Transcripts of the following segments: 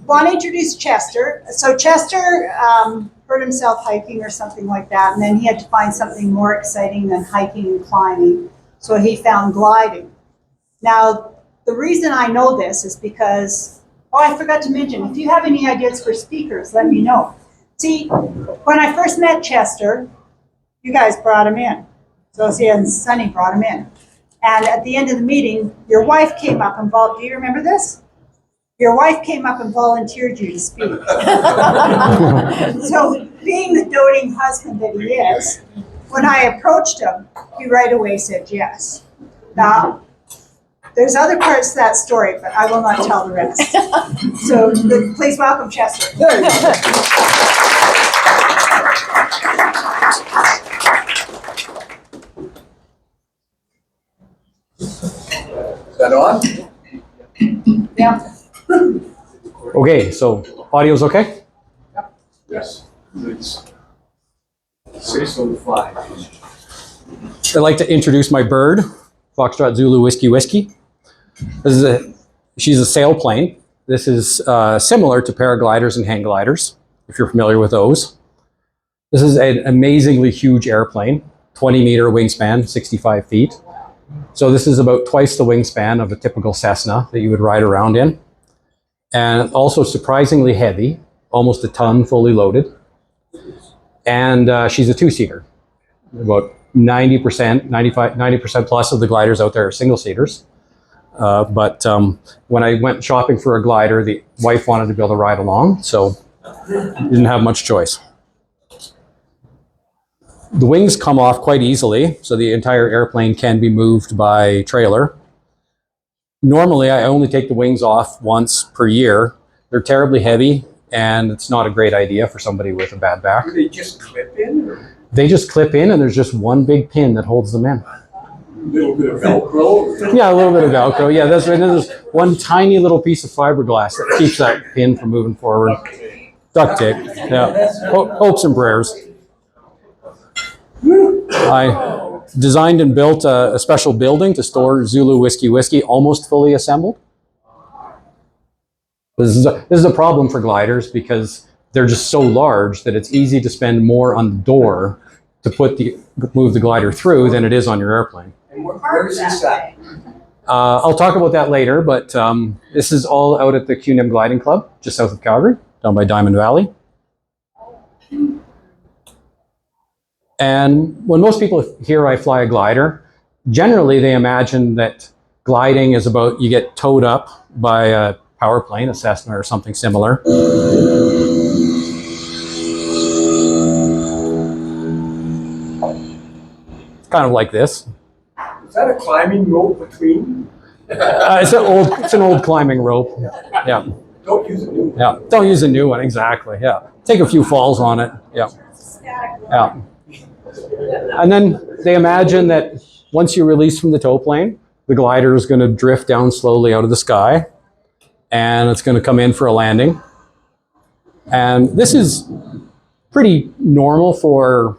want to introduce Chester. So Chester hurt himself hiking or something like that, and then he had to find something more exciting than hiking and climbing. So he found gliding. Now, the reason I know this is because, oh, I forgot to mention, if you have any ideas for speakers, let me know. See, when I first met Chester, you guys brought him in. So and Sonny brought him in. And at the end of the meeting, your wife came up and do you remember this? Your wife came up and volunteered you to speak. So being the doting husband that he is, when I approached him, he right away said yes. Now, there's other parts to that story, but I will not tell the rest. So please welcome Chester. Is that on? Yeah. Okay, so audio's okay? Yes. It's 6:05. I'd like to introduce my bird, Foxtrot Zulu Whiskey Whiskey. She's a sailplane. This is similar to paragliders and hang gliders, if you're familiar with those. This is an amazingly huge airplane, 20-meter wingspan, 65 feet. So this is about twice the wingspan of a typical Cessna that you would ride around in. And also surprisingly heavy, almost a ton fully loaded. And she's a two-seater. About 90% plus of the gliders out there are single-seaters. But when I went shopping for a glider, the wife wanted to be able to ride along, so didn't have much choice. The wings come off quite easily, so the entire airplane can be moved by trailer. Normally, I only take the wings off once per year. They're terribly heavy, and it's not a great idea for somebody with a bad back. Do they just clip in? Or? They just clip in, and there's just one big pin that holds them in. A little bit of Velcro? Yeah, a little bit of Velcro. Yeah, there's one tiny little pice of fiberglass that keeps that pin from moving forward. Duct tape. Yeah. Hopes and prayers. I designed and built a special building to store Zulu Whiskey almost fully assembled. This is a problem for gliders because they're just so large that it's easy to spend more on the door to move the glider through than it is on your airplane. And where is this at? I'll talk about that later, but this is all out at the QNIM Gliding Club, just south of Calgary, down by Diamond Valley. And when most people hear I fly a glider, generally they imagine that gliding is about you get towed up by a power plane, a Cessna or something similar. Kind of like this. Is that a climbing rope between? It's an old climbing rope. Yeah. Don't use a new one. Yeah. Don't use a new one. Exactly. Yeah. Take a few falls on it. Yeah. Yeah. And then they imagine that once you release from the tow plane, the glider is going to drift down slowly out of the sky, and it's going to come in for a landing. And this is pretty normal for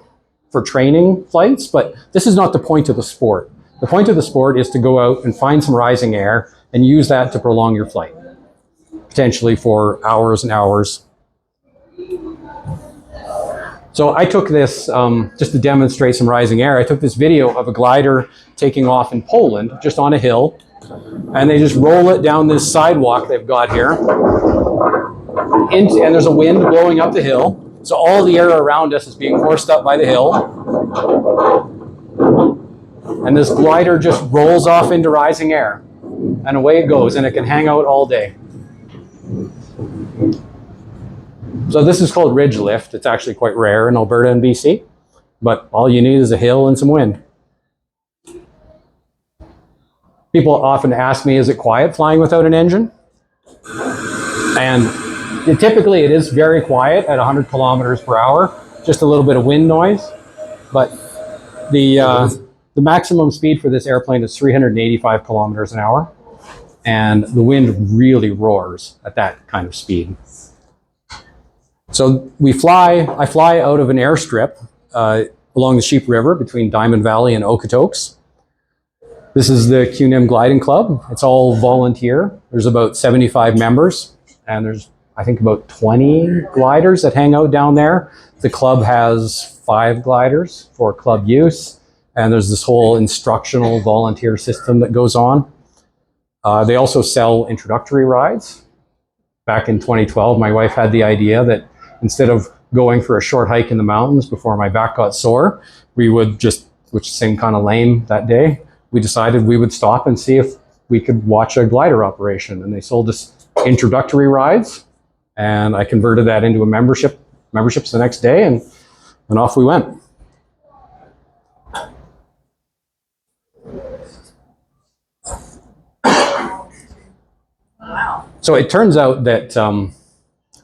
training flights, but this is not the point of the sport. The point of the sport is to go out and find some rising air and use that to prolong your flight, potentially for hours and hours. So I took this, just to demonstrate some rising air, I took this video of a glider taking off in Poland, just on a hill, and they just roll it down this sidewalk they've got here, and there's a wind blowing up the hill, so all the air around us is being forced up by the hill, and this glider just rolls off into rising air, and away it goes, and it can hang out all day. So this is called ridge lift. It's actually quite rare in Alberta and BC, but all you need is a hill and some wind. People often ask me, is it quiet flying without an engine? And typically it is very quiet at 100 kilometers per hour, just a little bit of wind noise. But the maximum speed for this airplane is 385 kilometers an hour. And the wind really roars at that kind of speed. So I fly out of an airstrip along the Sheep River between Diamond Valley and Okotoks. This is the QNIM Gliding Club. It's all volunteer. There's about 75 members, and there's I think about 20 gliders that hang out down there. The club has 5 gliders for club use, and there's this whole instructional volunteer system that goes on. They also sell introductory rides. Back in 2012, my wife had the idea that instead of going for a short hike in the mountains before my back got sore, we would just, which seemed kind of lame that day, we decided we would stop and see if we could watch a glider operation. And they sold us introductory rides, and I converted that into a memberships the next day, and off we went. Wow. So it turns out that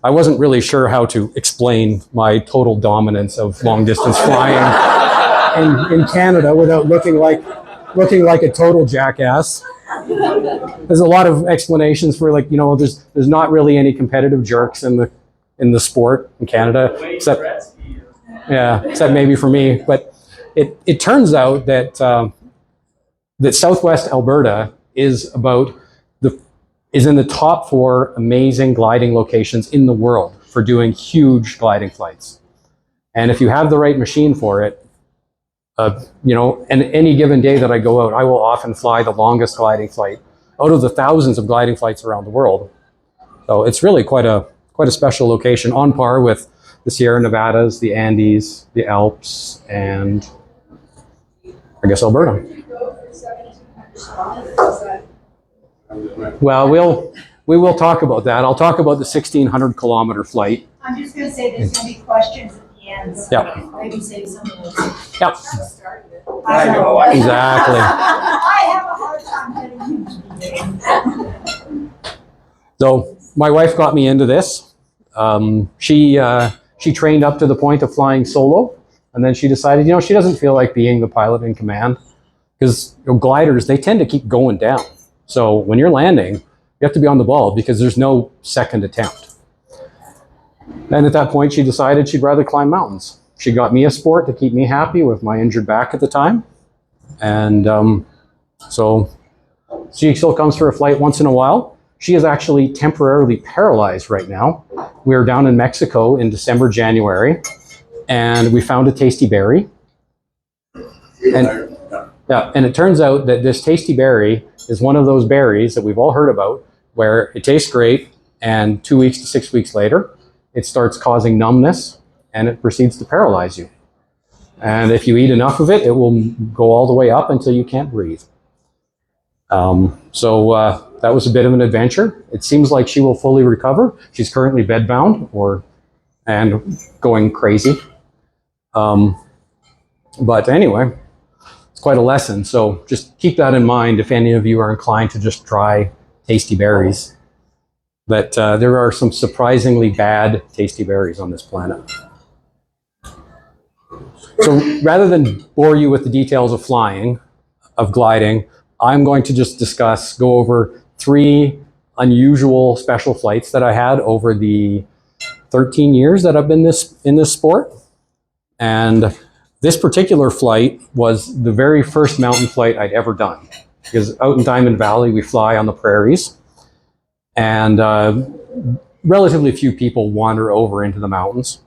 I wasn't really sure how to explain my total dominance of long distance flying in Canada without looking like a total jackass. There's a lot of explanations for, like, there's not really any competitive jerks in the sport in Canada, except maybe for me. But it turns out that that Southwest Alberta is in the top 4 amazing gliding locations in the world for doing huge gliding flights. And if you have the right machine for it, and any given day that I go out, I will often fly the longest gliding flight out of the thousands of gliding flights around the world. So it's really quite a special location, on par with the Sierra Nevadas, the Andes, the Alps, and I guess Alberta. Well, we will talk about that. I'll talk about the 1,600 kilometer flight. I'm just going to say there's going to be questions at the end. So Yeah. maybe save some of those. Yep. I know. Exactly. I have a hard time getting into the game. So my wife got me into this. She trained up to the point of flying solo, and then she decided, she doesn't feel like being the pilot in command, because gliders, they tend to keep going down. So when you're landing, you have to be on the ball because there's no second attempt. And at that point, she decided she'd rather climb mountains. She got me a sport to keep me happy with my injured back at the time. And so she still comes for a flight once in a while. She is actually temporarily paralyzed right now. We were down in Mexico in December, January, and we found a tasty berry. And it turns out that this tasty berry is one of those berries that we've all heard about, where it tastes great, and 2 weeks to 6 weeks later, it starts causing numbness, and it proceeds to paralyze you. And if you eat enough of it, it will go all the way up until you can't breathe. So that was a bit of an adventure. It seems like she will fully recover. She's currently bedbound and going crazy. But anyway, it's quite a lesson. So just keep that in mind if any of you are inclined to just try tasty berries. That there are some surprisingly bad tasty berries on this planet. So rather than bore you with the details of flying, of gliding, I'm going to just go over 3 unusual special flights that I had over the 13 years that I've been in this sport. And this particular flight was the very first mountain flight I'd ever done. Because out in Diamond Valley, we fly on the prairies. And relatively few people wander over into the mountains.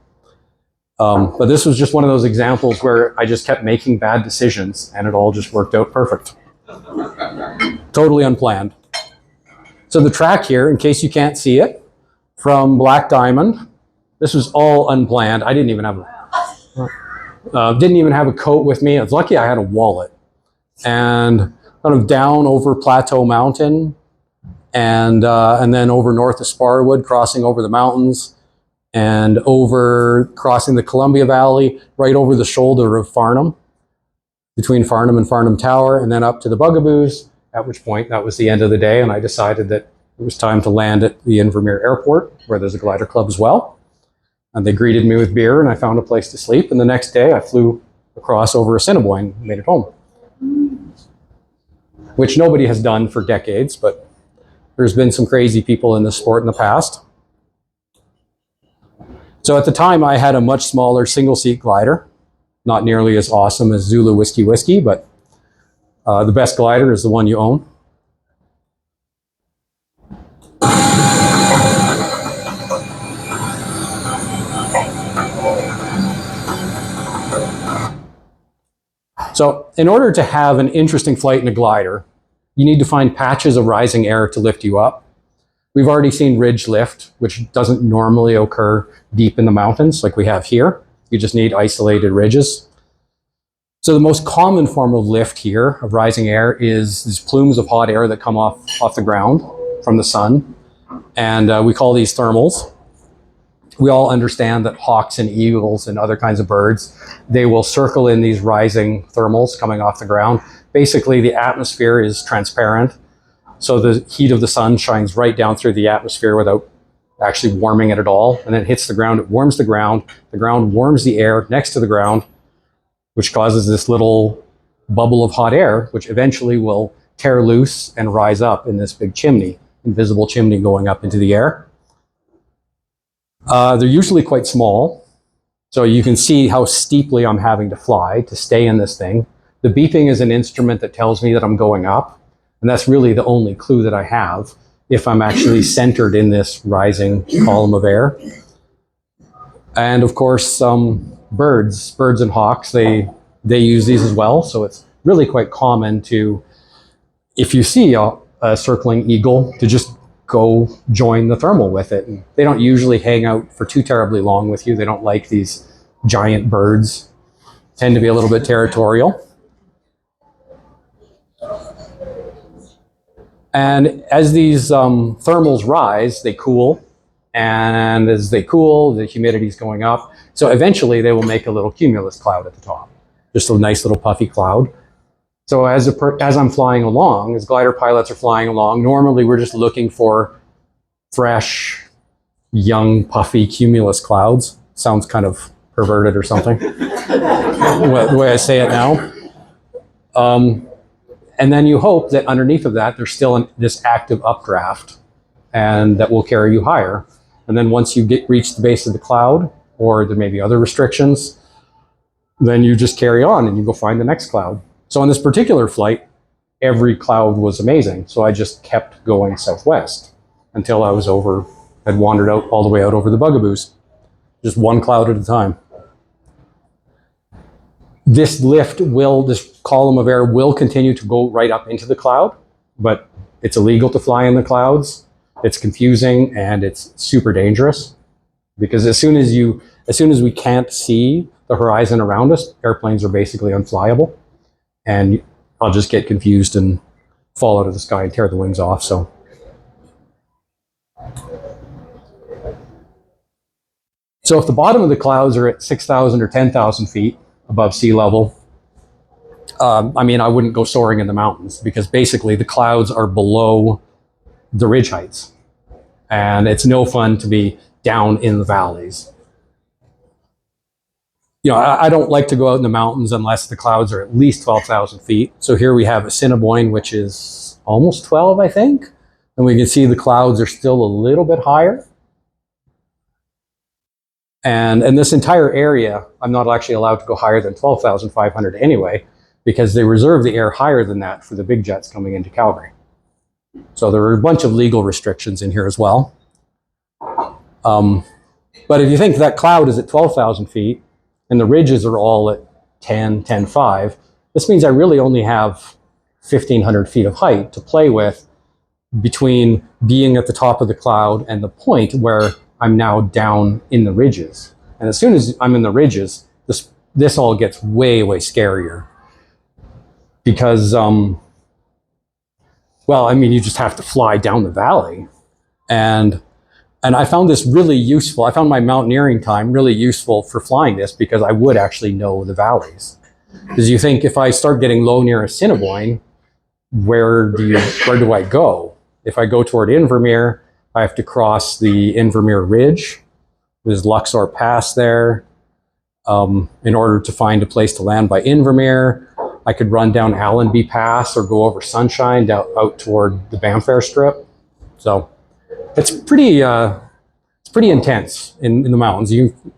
But this was just one of those examples where I just kept making bad decisions and it all just worked out perfect. Totally unplanned. So the track here, in case you can't see it, from Black Diamond, this was all unplanned. I didn't even have a coat with me. I was lucky I had a wallet. And kind of down over Plateau Mountain, and then over north of Sparwood, crossing over the mountains, and over crossing the Columbia Valley, right over the shoulder of Farnham, between Farnham and Farnham Tower, and then up to the Bugaboos, at which point that was the end of the day, and I decided that it was time to land at the Invermere Airport, where there's a glider club as well. And they greeted me with beer, and I found a place to sleep, and the next day I flew across over Assiniboine and made it home. Which nobody has done for decades, but there's been some crazy people in this sport in the past. So at the time, I had a much smaller single-seat glider, not nearly as awesome as Zulu Whiskey Whiskey, but the best glider is the one you own. So in order to have an interesting flight in a glider, you need to find patches of rising air to lift you up. We've already seen ridge lift, which doesn't normally occur deep in the mountains like we have here. You just need isolated ridges. So the most common form of lift here, of rising air, is these plumes of hot air that come off the ground from the sun. And we call these thermals. We all understand that hawks and eagles and other kinds of birds, they will circle in these rising thermals coming off the ground. Basically, the atmosphere is transparent, so the heat of the sun shines right down through the atmosphere without actually warming it at all. And then it hits the ground, it warms the ground warms the air next to the ground, which causes this little bubble of hot air, which eventually will tear loose and rise up in this big chimney, invisible chimney going up into the air. They're usually quite small, so you can see how steeply I'm having to fly to stay in this thing. The beeping is an instrument that tells me that I'm going up, and that's really the only clue that I have if I'm actually centered in this rising column of air. And of course, birds and hawks, they use these as well, so it's really quite common to, if you see a circling eagle, to just go join the thermal with it. And they don't usually hang out for too terribly long with you. They don't like these giant birds, tend to be a little bit territorial. And as these thermals rise, they cool. And as they cool, the humidity is going up. So eventually they will make a little cumulus cloud at the top, just a nice little puffy cloud. So as I'm flying along, as glider pilots are flying along, normally we're just looking for fresh, young, puffy cumulus clouds. Sounds kind of perverted or something, the way I say it now. And then you hope that underneath of that, there's still this active updraft, and that will carry you higher. And then once you reach the base of the cloud, or there may be other restrictions, then you just carry on and you go find the next cloud. So on this particular flight, every cloud was amazing. So I just kept going southwest until I had wandered out all the way out over the Bugaboos, just one cloud at a time. This column of air will continue to go right up into the cloud, but it's illegal to fly in the clouds. It's confusing and it's super dangerous, because as soon as we can't see the horizon around us, airplanes are basically unflyable. And I'll just get confused and fall out of the sky and tear the wings off. So if the bottom of the clouds are at 6,000 or 10,000 feet above sea level, I wouldn't go soaring in the mountains, because basically the clouds are below the ridge heights. And it's no fun to be down in the valleys. I don't like to go out in the mountains unless the clouds are at least 12,000 feet. So here we have Assiniboine, which is almost 12, I think. And we can see the clouds are still a little bit higher. And in this entire area, I'm not actually allowed to go higher than 12,500 anyway, because they reserve the air higher than that for the big jets coming into Calgary. So there are a bunch of legal restrictions in here as well. But if you think that cloud is at 12,000 feet, and the ridges are all at 10, 10.5, this means I really only have 1,500 feet of height to play with between being at the top of the cloud and the point where I'm now down in the ridges. And as soon as I'm in the ridges, this all gets way, way scarier. Because, you just have to fly down the valley. And I found this really useful. I found my mountaineering time really useful for flying this, because I would actually know the valleys. Because you think, if I start getting low near Assiniboine, where do I go? If I go toward Invermere, I have to cross the Invermere Ridge. There's Luxor Pass there. In order to find a place to land by Invermere, I could run down Allenby Pass or go over Sunshine out toward the Banff Airstrip. So it's pretty intense in the mountains.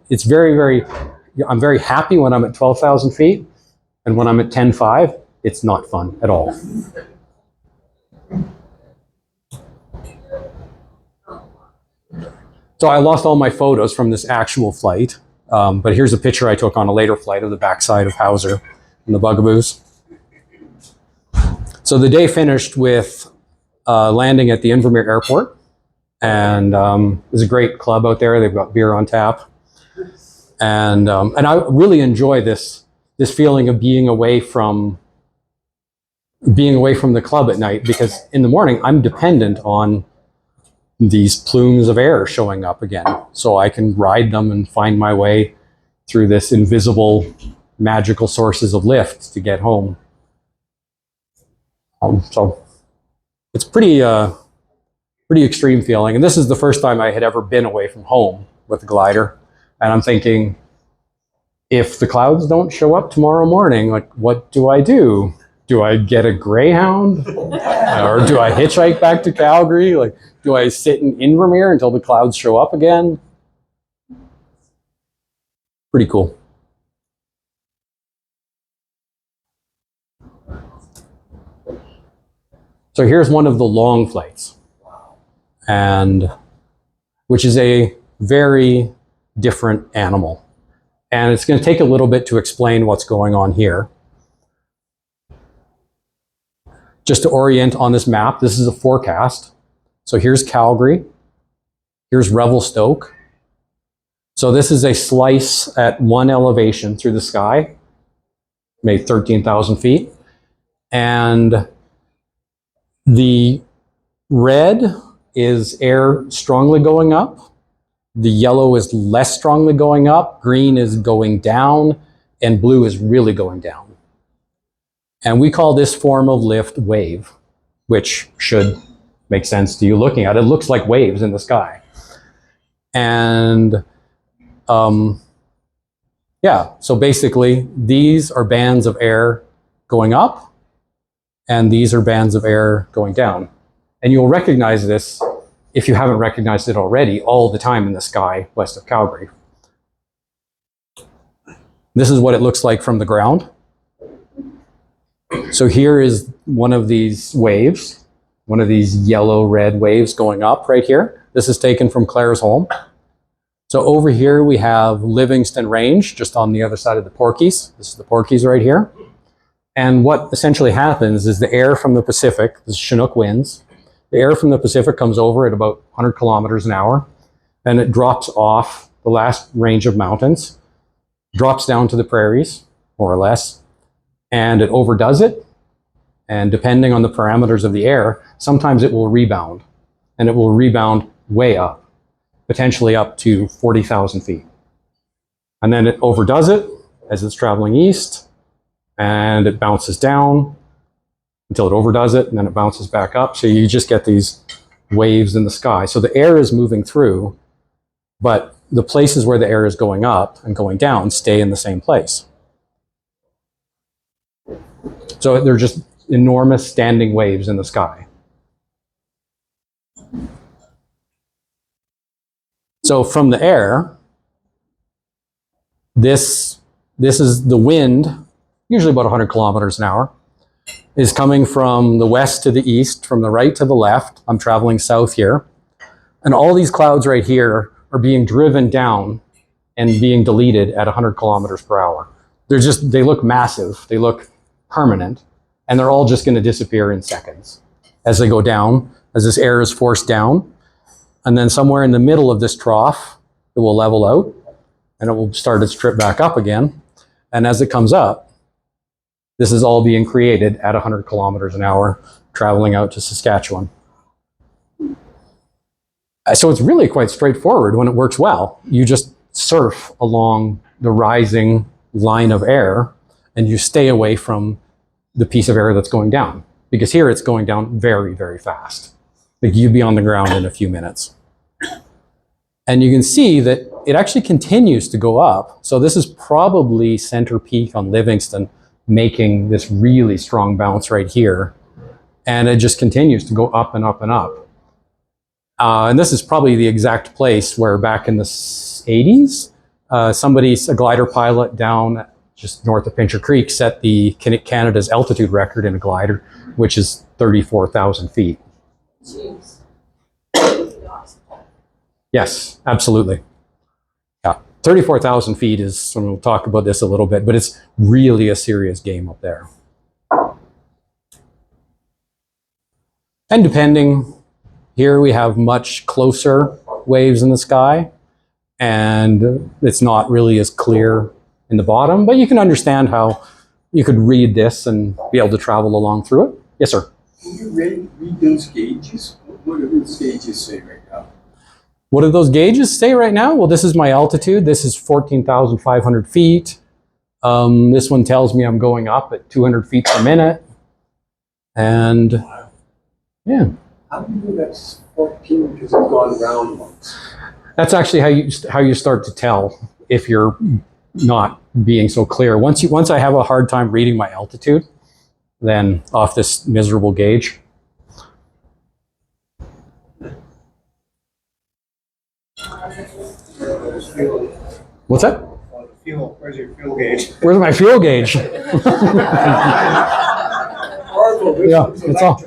It's very, very. I'm very happy when I'm at 12,000 feet, and when I'm at 10.5, it's not fun at all. So I lost all my photos from this actual flight, but here's a picture I took on a later flight of the backside of Hauser. and the bugaboos. So the day finished with landing at the Invermere Airport, and there's a great club out there. They've got beer on tap, and I really enjoy this feeling of being away from the club at night, because in the morning I'm dependent on these plumes of air showing up again, so I can ride them and find my way through this invisible magical sources of lift to get home. So it's pretty extreme feeling. And this is the first time I had ever been away from home with a glider. And I'm thinking, if the clouds don't show up tomorrow morning, like, what do I do? Do I get a Greyhound? Or do I hitchhike back to Calgary? Like, do I sit in Invermere until the clouds show up again? Pretty cool. So here's one of the long flights, and which is a very different animal. And it's going to take a little bit to explain what's going on here. Just to orient on this map, this is a forecast. So here's Calgary, here's Revelstoke. So this is a slice at one elevation through the sky, maybe 13,000 feet. And the red is air strongly going up. The yellow is less strongly going up. Green is going down, and blue is really going down. And we call this form of lift wave, which should make sense to you looking at it. It looks like waves in the sky. And yeah, so basically these are bands of air going up, and these are bands of air going down. And you'll recognize this, if you haven't recognized it already, all the time in the sky west of Calgary. This is what it looks like from the ground. So here is one of these waves, one of these yellow-red waves going up right here. This is taken from Claresholm. So over here we have Livingston Range, just on the other side of the Porkies. This is the Porkies right here. And what essentially happens is the air from the Pacific, the Chinook winds, the air from the Pacific comes over at about 100 kilometers an hour, and it drops off the last range of mountains, drops down to the prairies, more or less, and it overdoes it. And depending on the parameters of the air, sometimes it will rebound, and it will rebound way up, potentially up to 40,000 feet. And then it overdoes it as it's traveling east, and it bounces down until it overdoes it, and then it bounces back up. So you just get these waves in the sky. So the air is moving through, but the places where the air is going up and going down stay in the same place. So they're just enormous standing waves in the sky. So from the air, this is the wind, usually about 100 kilometers an hour, is coming from the west to the east, from the right to the left. I'm traveling south here. And all these clouds right here are being driven down and being deleted at 100 kilometers per hour. They look massive, they look permanent, and they're all just going to disappear in seconds as they go down, as this air is forced down. And then somewhere in the middle of this trough, it will level out, and it will start its trip back up again. And as it comes up, this is all being created at 100 kilometers an hour, traveling out to Saskatchewan. So it's really quite straightforward when it works well. You just surf along the rising line of air, and you stay away from the piece of air that's going down. Because here it's going down very, very fast. Like, you'd be on the ground in a few minutes. And you can see that it actually continues to go up. So this is probably Center Peak on Livingston, making this really strong bounce right here. And it just continues to go up and up and up. And this is probably the exact place where back in the 80s, a glider pilot down just north of Pincher Creek set the Canada's altitude record in a glider, which is 34,000 feet. Jeez. Yes, absolutely. Yeah. 34,000 feet is, and we'll talk about this a little bit, but it's really a serious game up there. And depending, here we have much closer waves in the sky, and it's not really as clear in the bottom, but you can understand how you could read this and be able to travel along through it. Yes, sir. Can you read those gauges? What do those gauges say right now? What do those gauges say right now? Well, this is my altitude. This is 14,500 feet. This one tells me I'm going up at 200 feet per minute. And yeah. How do you know that's 14 because it's gone round once? That's actually how you start to tell if you're not being so clear. Once I have a hard time reading my altitude, then off this miserable gauge. What's that? Where's your fuel gauge? Where's my fuel gauge? Yeah, it's all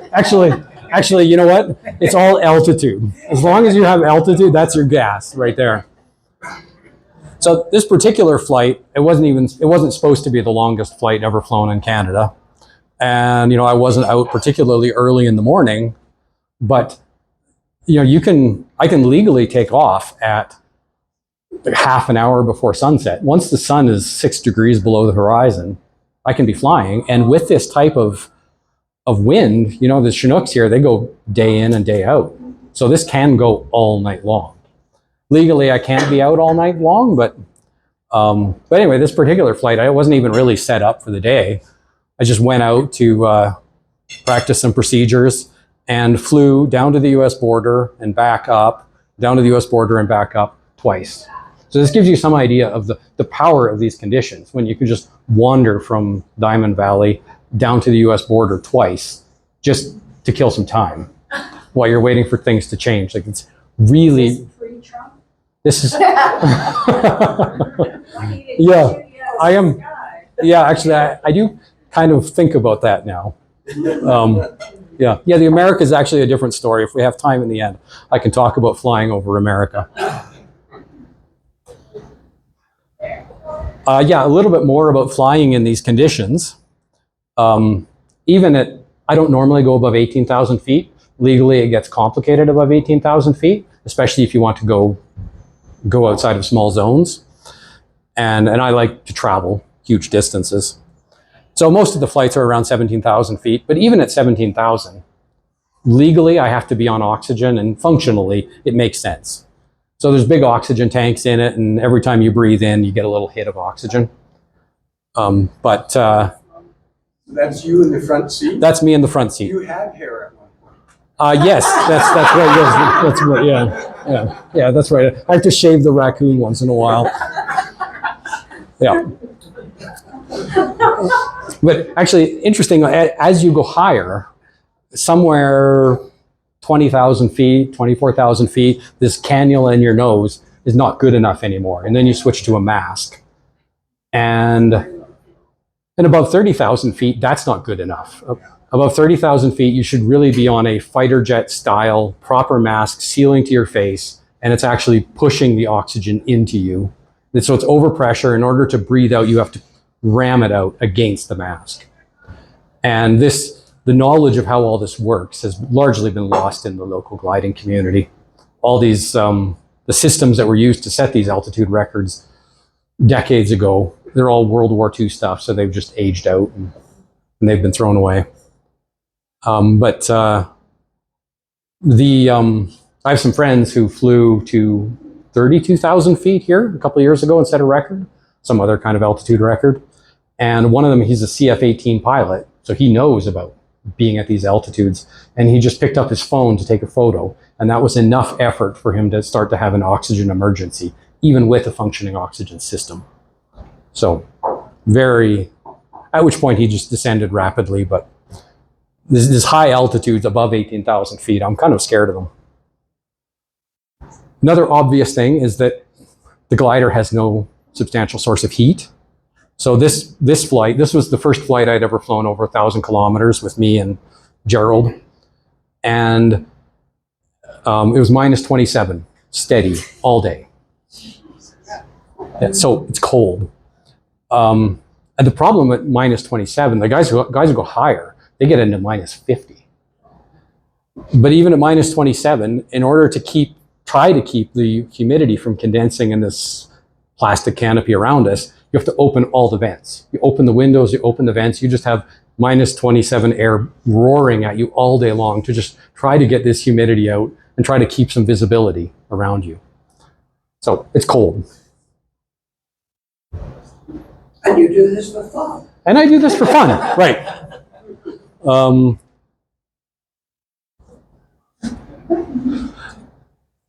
actually, you know what? It's all altitude. As long as you have altitude, that's your gas right there. So this particular flight, it wasn't supposed to be the longest flight ever flown in Canada. And, I wasn't out particularly early in the morning, but, I can legally take off at half an hour before sunset. Once the sun is 6 degrees below the horizon, I can be flying. And with this type of wind, the Chinooks here, they go day in and day out. So this can go all night long. Legally, I can't be out all night long, but anyway, this particular flight, I wasn't even really set up for the day. I just went out to practice some procedures and flew down to the US border and back up, down to the US border and back up twice. So this gives you some idea of the power of these conditions when you can just wander from Diamond Valley down to the US border twice just to kill some time while you're waiting for things to change. Like it's really... Free Trump? This is... Yeah, I am... Yeah, actually, I do kind of think about that now. Yeah, the America is actually a different story. If we have time in the end, I can talk about flying over America. Yeah, a little bit more about flying in these conditions. Even I don't normally go above 18,000 feet. Legally, it gets complicated above 18,000 feet, especially if you want to go outside of small zones. And I like to travel huge distances. So most of the flights are around 17,000 feet, but even at 17,000, legally I have to be on oxygen, and functionally it makes sense. So there's big oxygen tanks in it, and every time you breathe in, you get a little hit of oxygen. That's you in the front seat? That's me in the front seat. You had hair at one point. Yes, that's right. Yes, that's right. Yeah, that's right. I have to shave the raccoon once in a while. Yeah. But actually, interesting, as you go higher, somewhere 20,000 feet, 24,000 feet, this cannula in your nose is not good enough anymore. And then you switch to a mask. And above 30,000 feet, that's not good enough. Above 30,000 feet, you should really be on a fighter jet style, proper mask, sealing to your face, and it's actually pushing the oxygen into you. And so it's overpressure. In order to breathe out, you have to ram it out against the mask. And the knowledge of how all this works has largely been lost in the local gliding community. All these, the systems that were used to set these altitude records decades ago, they're all World War II stuff, so they've just aged out and they've been thrown away. I have some friends who flew to 32,000 feet here a couple of years ago and set a record, some other kind of altitude record. And one of them, he's a CF-18 pilot, so he knows about being at these altitudes. And he just picked up his phone to take a photo. And that was enough effort for him to start to have an oxygen emergency, even with a functioning oxygen system. So at which point he just descended rapidly. But this high altitudes above 18,000 feet, I'm kind of scared of them. Another obvious thing is that the glider has no substantial source of heat. So this flight, this was the first flight I'd ever flown over 1,000 kilometers with me and Gerald. And it was minus 27, steady, all day. Yeah, so it's cold. And the problem at minus 27, the guys who go higher, they get into minus 50. But even at minus 27, in order to try to keep the humidity from condensing in this plastic canopy around us, you have to open all the vents. You open the windows, you open the vents, you just have minus 27 air roaring at you all day long to just try to get this humidity out and try to keep some visibility around you. So it's cold. And you do this for fun. And I do this for fun, right.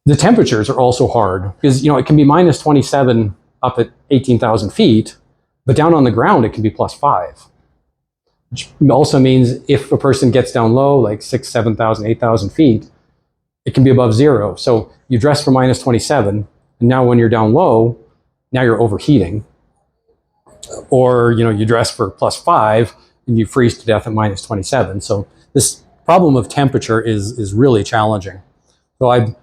The temperatures are also hard because, it can be minus 27 up at 18,000 feet, but down on the ground it can be plus 5. Which also means if a person gets down low, like 6,000, 7,000, 8,000 feet, it can be above zero. So you dress for minus 27, and now when you're down low, now you're overheating. Or, you dress for plus 5 and you freeze to death at minus 27. So this problem of temperature is really challenging. So I've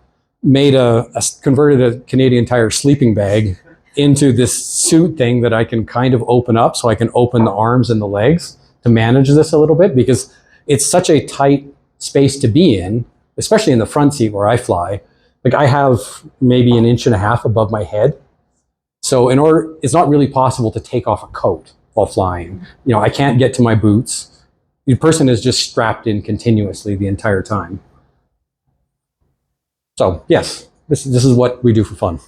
converted a Canadian Tire sleeping bag into this suit thing that I can kind of open up, so I can open the arms and the legs to manage this a little bit, because it's such a tight space to be in, especially in the front seat where I fly. Like, I have maybe 1.5 inches above my head. So it's not really possible to take off a coat while flying. I can't get to my boots. The person is just strapped in continuously the entire time. So yes, this is what we do for fun.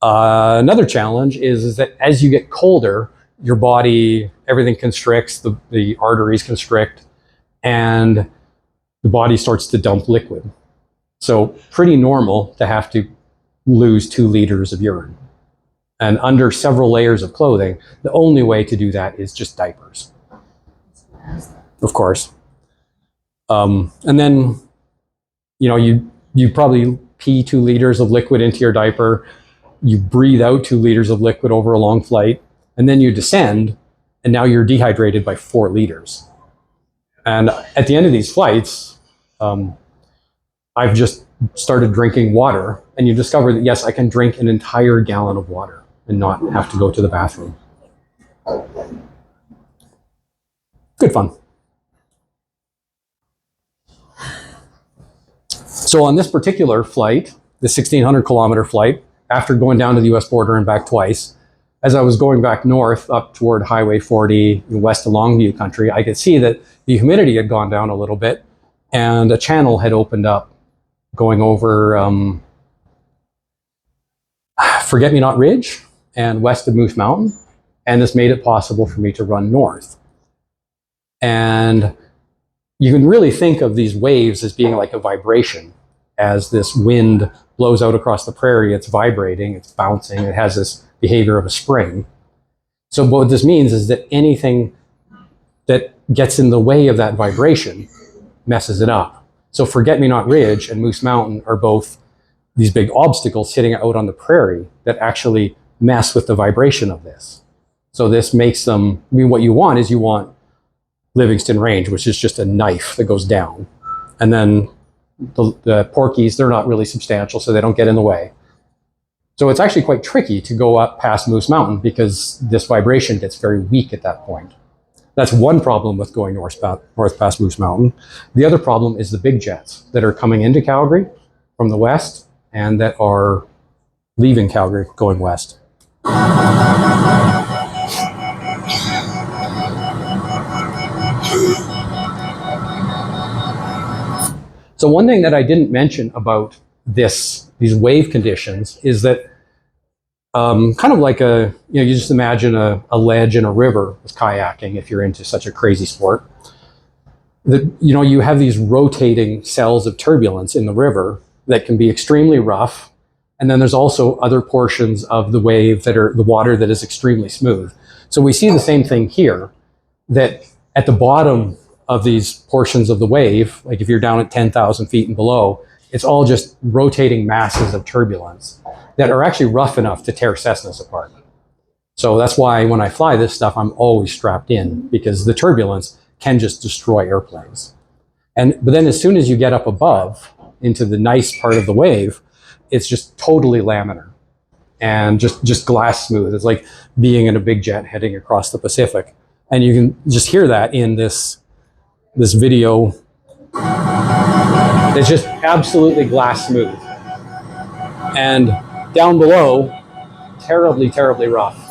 Another challenge is that as you get colder, your body, everything constricts, the arteries constrict, and the body starts to dump liquid. So pretty normal to have to lose 2 liters of urine. And under several layers of clothing, the only way to do that is just diapers, of course. And then, you probably pee 2 liters of liquid into your diaper. You breathe out 2 liters of liquid over a long flight, and then you descend, and now you're dehydrated by 4 liters. And at the end of these flights, I've just started drinking water, and you discover that, yes, I can drink an entire gallon of water and not have to go to the bathroom. Good fun. So on this particular flight, the 1,600 kilometer flight, after going down to the US border and back twice, as I was going back north up toward Highway 40 west of Longview country, I could see that the humidity had gone down a little bit, and a channel had opened up going over Forget-Me-Not Ridge and west of Moose Mountain, and this made it possible for me to run north. And you can really think of these waves as being like a vibration. As this wind blows out across the prairie, it's vibrating, it's bouncing, it has this behavior of a spring. So what this means is that anything that gets in the way of that vibration messes it up. So Forget-Me-Not Ridge and Moose Mountain are both these big obstacles sitting out on the prairie that actually mess with the vibration of this. So this makes them, what you want is Livingston Range, which is just a knife that goes down. And then the Porkies, they're not really substantial, so they don't get in the way. So it's actually quite tricky to go up past Moose Mountain because this vibration gets very weak at that point. That's one problem with going north past Moose Mountain. The other problem is the big jets that are coming into Calgary from the west and that are leaving Calgary going west. So one thing that I didn't mention about these wave conditions is that kind of like you just imagine a ledge in a river with kayaking, if you're into such a crazy sport. That you have these rotating cells of turbulence in the river that can be extremely rough, and then there's also other portions of the wave that are the water that is extremely smooth. So we see the same thing here, that at the bottom of these portions of the wave, like if you're down at 10,000 feet and below, it's all just rotating masses of turbulence that are actually rough enough to tear Cessnas apart. So that's why when I fly this stuff, I'm always strapped in, because the turbulence can just destroy airplanes. But then as soon as you get up above into the nice part of the wave, it's just totally laminar. and just glass smooth. It's like being in a big jet heading across the Pacific. And you can just hear that in this video. It's just absolutely glass smooth. And down below, terribly, terribly rough.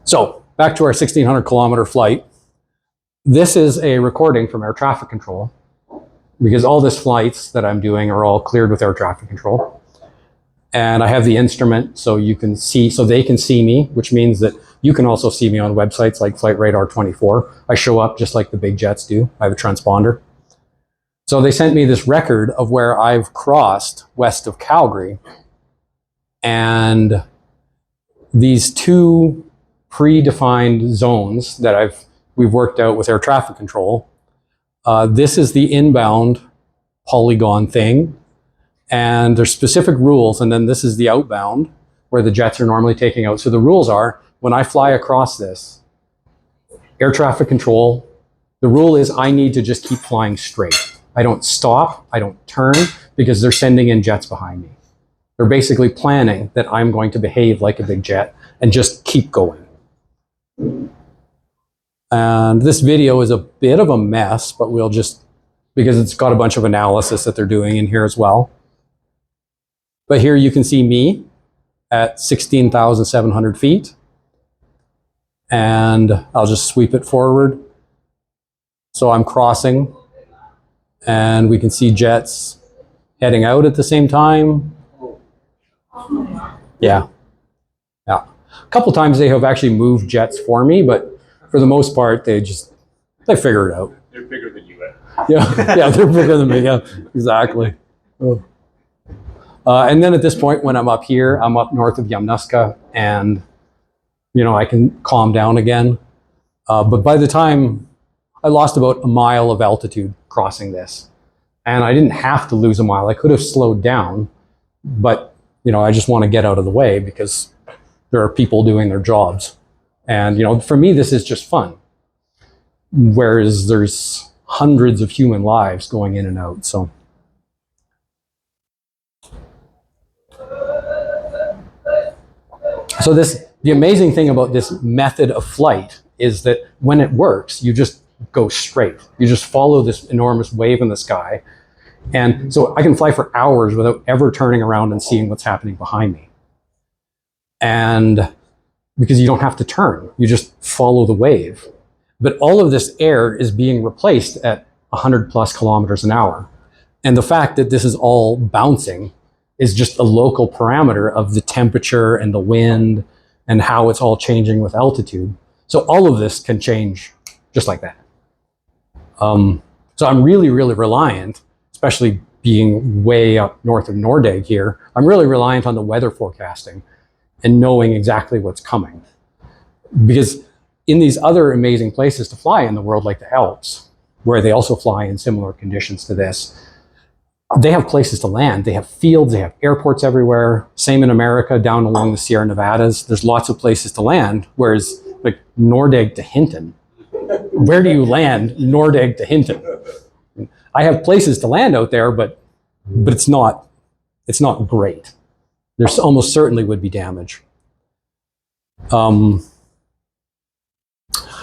So back to our 1,600 kilometer flight. This is a recording from air traffic control, because all these flights that I'm doing are all cleared with air traffic control. And I have the instrument so you can see, so they can see me, which means that you can also see me on websites like Flight Radar 24. I show up just like the big jets do. I have a transponder. So they sent me this record of where I've crossed west of Calgary. And these two predefined zones that we've worked out with air traffic control. This is the inbound polygon thing. And there's specific rules, and then this is the outbound where the jets are normally taking out. So the rules are, when I fly across this, air traffic control, the rule is I need to just keep flying straight. I don't stop, I don't turn, because they're sending in jets behind me. They're basically planning that I'm going to behave like a big jet and just keep going. And this video is a bit of a mess, but we'll just, because it's got a bunch of analysis that they're doing in here as well. But here you can see me at 16,700 feet. And I'll just sweep it forward. So I'm crossing, and we can see jets heading out at the same time. Yeah. Yeah. A couple times they have actually moved jets for me, but for the most part, they figure it out. They're bigger than you. Yeah, yeah, they're bigger than me. Yeah, exactly. Oh. And then at this point, when I'm up here, I'm up north of Yamnuska, and I can calm down again. But by the time I lost about a mile of altitude crossing this, and I didn't have to lose a mile. I could have slowed down, but I just want to get out of the way because there are people doing their jobs. And for me, this is just fun. Whereas there's hundreds of human lives going in and out. So. So the amazing thing about this method of flight is that when it works, you just go straight. You just follow this enormous wave in the sky. And so I can fly for hours without ever turning around and seeing what's happening behind me. And because you don't have to turn, you just follow the wave. But all of this air is being replaced at 100 plus kilometers an hour. And the fact that this is all bouncing is just a local parameter of the temperature and the wind and how it's all changing with altitude. So all of this can change just like that. So I'm really, really reliant, especially being way up north of Nordegg here, I'm really reliant on the weather forecasting and knowing exactly what's coming. Because in these other amazing places to fly in the world, like the Alps, where they also fly in similar conditions to this, they have places to land. They have fields, they have airports everywhere. Same in America, down along the Sierra Nevadas. There's lots of places to land, whereas like Nordegg to Hinton, where do you land Nordegg to Hinton? I have places to land out there, but it's not great. There's almost certainly would be damage.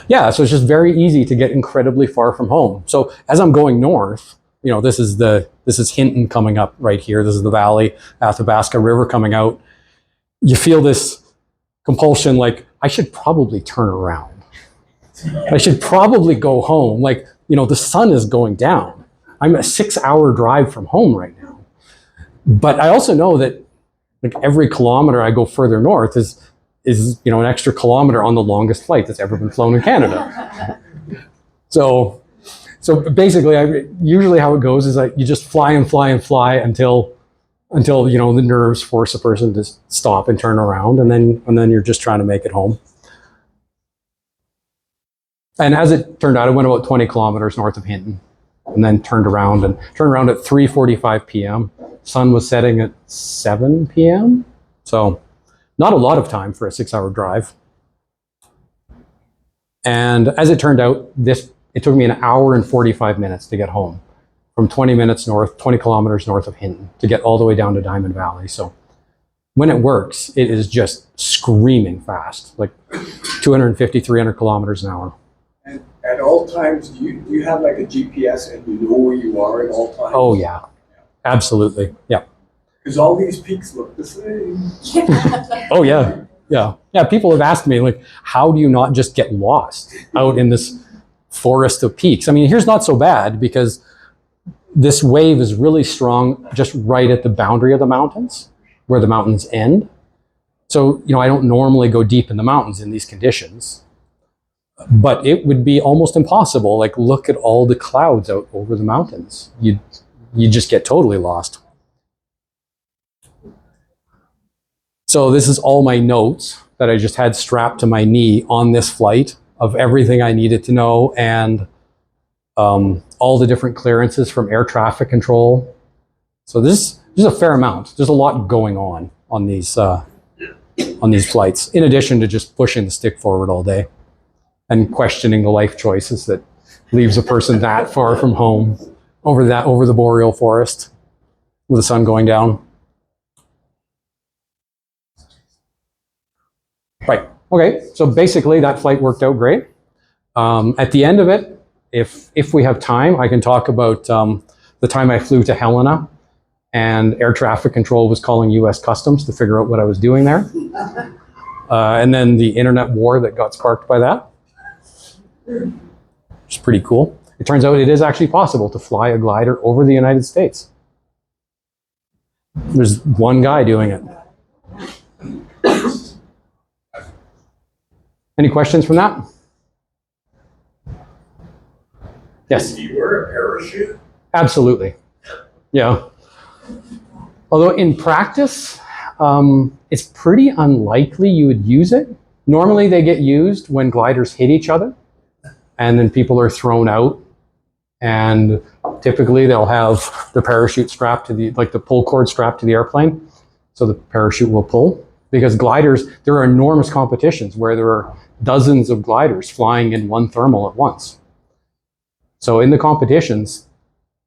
Yeah, so it's just very easy to get incredibly far from home. So as I'm going north, this is Hinton coming up right here. This is the valley, Athabasca River coming out. You feel this compulsion, like I should probably turn around. I should probably go home. Like, the sun is going down. I'm a 6-hour drive from home right now. But I also know that like every kilometer I go further north is an extra kilometer on the longest flight that's ever been flown in Canada. So basically, usually how it goes is that you just fly and fly and fly until the nerves force a person to stop and turn around, and then you're just trying to make it home. And as it turned out, I went about 20 kilometers north of Hinton, and then turned around at 3:45 p.m. Sun was setting at 7 p.m. So not a lot of time for a 6-hour drive. And as it turned out, this It took me an hour and 45 minutes to get home from 20 kilometers north of Hinton to get all the way down to Diamond Valley. So when it works, it is just screaming fast, like 250, 300 kilometers an hour. And at all times, do you have like a GPS and you know where you are at all times? Oh yeah, absolutely. Yeah. Because all these peaks look the same. Oh yeah. Yeah. Yeah. People have asked me, like, how do you not just get lost out in this forest of peaks? I mean, here's not so bad because this wave is really strong just right at the boundary of the mountains where the mountains end. So, I don't normally go deep in the mountains in these conditions, but it would be almost impossible. Like, look at all the clouds out over the mountains. You just get totally lost. So this is all my notes that I just had strapped to my knee on this flight of everything I needed to know, and all the different clearances from air traffic control. So this is a fair amount. There's a lot going on these flights, in addition to just pushing the stick forward all day and questioning the life choices that leaves a person that far from home over the boreal forest with the sun going down. Right. Okay. So basically, that flight worked out great. At the end of it, if we have time, I can talk about the time I flew to Helena, and air traffic control was calling U.S. Customs to figure out what I was doing there, and then the internet war that got sparked by that. It's pretty cool. It turns out it is actually possible to fly a glider over the United States. There's one guy doing it. Any questions from that? Yes? Do you wear a parachute? Absolutely. Yeah. Although in practice, it's pretty unlikely you would use it. Normally they get used when gliders hit each other and then people are thrown out, and typically they'll have the parachute strapped to the pull cord strapped to the airplane, so the parachute will pull. Because gliders, there are enormous competitions where there are dozens of gliders flying in one thermal at once. So in the competitions,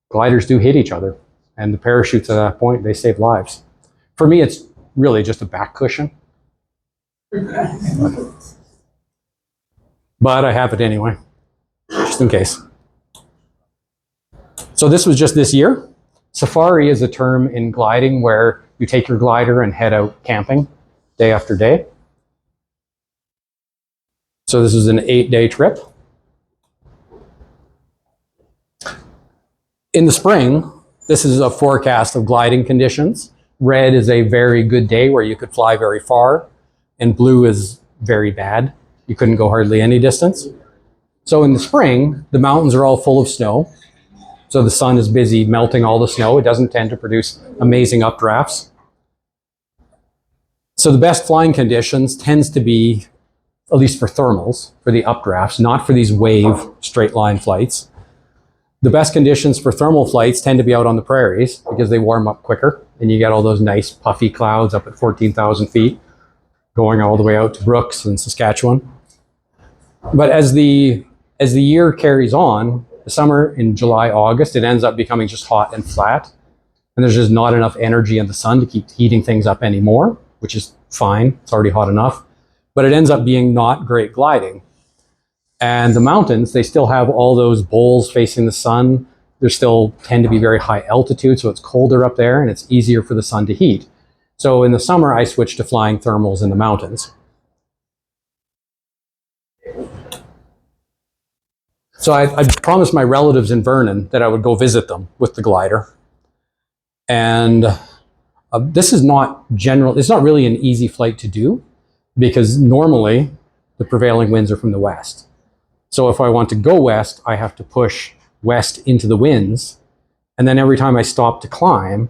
gliders do hit each other, and the parachutes at that point, they save lives. For me, it's really just a back cushion. But I have it anyway, just in case. So this was just this year. Safari is a term in gliding where you take your glider and head out camping day after day. So this is an 8-day trip. In the spring, this is a forecast of gliding conditions. Red is a very good day where you could fly very far, and blue is very bad. You couldn't go hardly any distance. So in the spring, the mountains are all full of snow. So the sun is busy melting all the snow. It doesn't tend to produce amazing updrafts. So the best flying conditions tends to be, at least for thermals, for the updrafts, not for these wave straight line flights. The best conditions for thermal flights tend to be out on the prairies because they warm up quicker and you get all those nice puffy clouds up at 14,000 feet going all the way out to Brooks and Saskatchewan. But as the year carries on, the summer in July, August, it ends up becoming just hot and flat. And there's just not enough energy in the sun to keep heating things up anymore, which is fine. It's already hot enough. But it ends up being not great gliding. And the mountains, they still have all those bowls facing the sun. They still tend to be very high altitude, so it's colder up there and it's easier for the sun to heat. So in the summer, I switched to flying thermals in the mountains. So I promised my relatives in Vernon that I would go visit them with the glider. And this is not it's not really an easy flight to do because normally the prevailing winds are from the west. So if I want to go west, I have to push west into the winds. And then every time I stop to climb,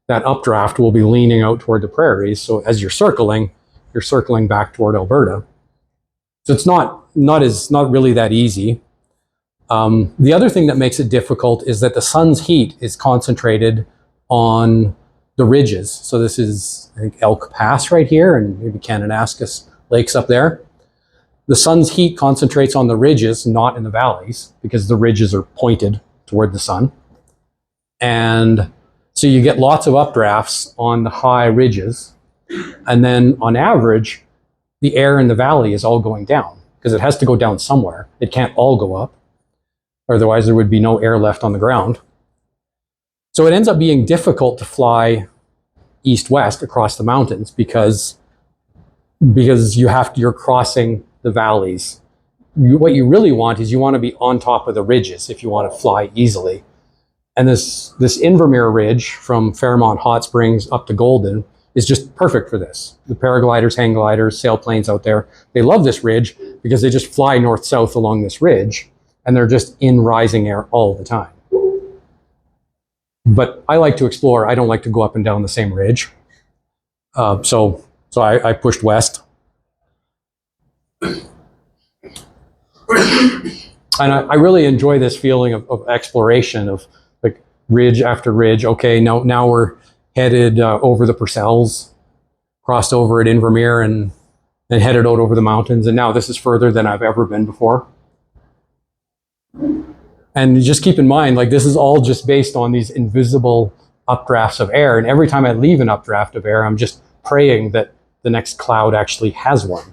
that updraft will be leaning out toward the prairies. So as you're circling back toward Alberta. So it's not really that easy. The other thing that makes it difficult is that the sun's heat is concentrated on the ridges. So this is, I think, Elk Pass right here, and maybe Kananaskis Lakes up there. the sun's heat concentrates on the ridges, not in the valleys, because the ridges are pointed toward the sun. And so you get lots of updrafts on the high ridges. And then on average, the air in the valley is all going down because it has to go down somewhere. It can't all go up. Otherwise, there would be no air left on the ground. So it ends up being difficult to fly east-west across the mountains because you're crossing the valleys. What you really want is you want to be on top of the ridges if you want to fly easily. And this Invermere Ridge from Fairmont Hot Springs up to Golden is just perfect for this. The paragliders, hang gliders, sailplanes out there, they love this ridge because they just fly north-south along this ridge and they're just in rising air all the time. But I like to explore. I don't like to go up and down the same ridge. So I pushed west. And I really enjoy this feeling of exploration, of like ridge after ridge. Okay, now we're headed over the Purcells, crossed over at Invermere and headed out over the mountains. And now this is further than I've ever been before. And just keep in mind, like this is all just based on these invisible updrafts of air. And every time I leave an updraft of air, I'm just praying that the next cloud actually has one.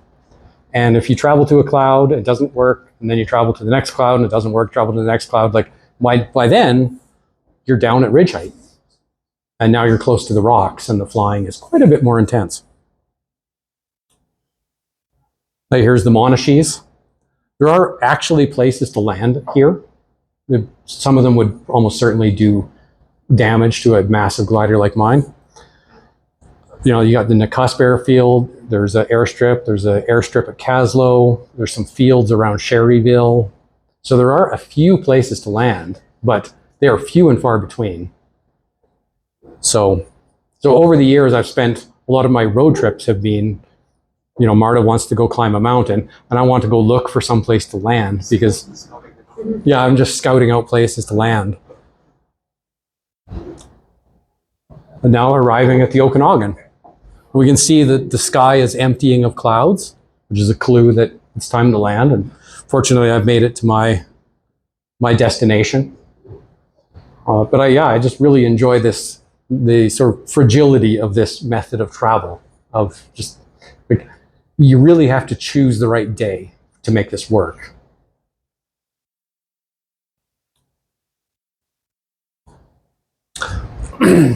And if you travel to a cloud, it doesn't work. And then you travel to the next cloud and it doesn't work, travel to the next cloud. Like by then, you're down at ridge height. And now you're close to the rocks and the flying is quite a bit more intense. Now here's the Monashees. There are actually places to land here. Some of them would almost certainly do damage to a massive glider like mine. You know, you got the Nakusp Airfield, there's an airstrip at Caslow, there's some fields around Sherryville. So there are a few places to land, but they are few and far between. So over the years, I've spent a lot of my road trips have been, you know, Marta wants to go climb a mountain and I want to go look for some place to land because, yeah, I'm just scouting out places to land. And now arriving at the Okanagan. We can see that the sky is emptying of clouds, which is a clue that it's time to land. And fortunately, I've made it to my destination. But I just really enjoy the sort of fragility of this method of travel. Of just, like, you really have to choose the right day to make this work.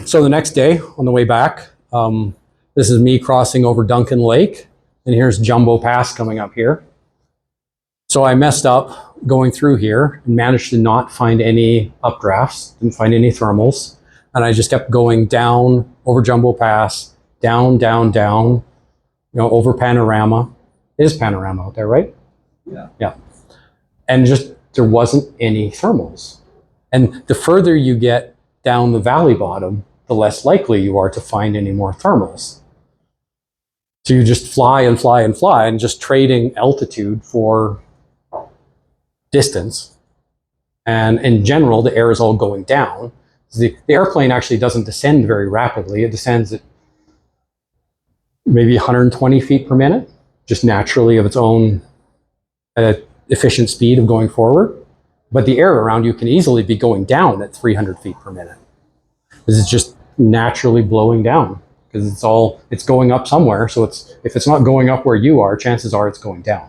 So the next day, on the way back, this is me crossing over Duncan Lake, and here's Jumbo Pass coming up here. So I messed up going through here and managed to not find any updrafts, didn't find any thermals, and I just kept going down over Jumbo Pass, down, down, down, you know, over Panorama. It is Panorama out there, right? Yeah. Yeah. And just, there wasn't any thermals. And the further you get down the valley bottom, the less likely you are to find any more thermals. So you just fly and fly and fly and just trading altitude for distance. And in general, the air is all going down. The airplane actually doesn't descend very rapidly. It descends at maybe 120 feet per minute, just naturally of its own efficient speed of going forward. But the air around you can easily be going down at 300 feet per minute. This is just naturally blowing down because it's going up somewhere. So if it's not going up where you are, chances are it's going down.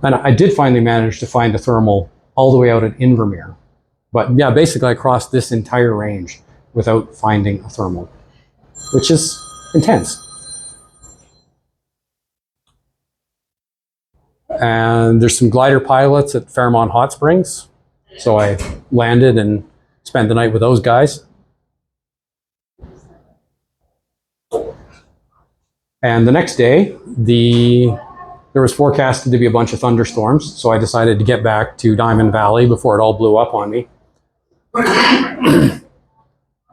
And I did finally manage to find a thermal all the way out at Invermere. But yeah, basically I crossed this entire range without finding a thermal, which is intense. And there's some glider pilots at Fairmont Hot Springs. So I landed and spent the night with those guys. And the next day, there was forecasted to be a bunch of thunderstorms. So I decided to get back to Diamond Valley before it all blew up on me.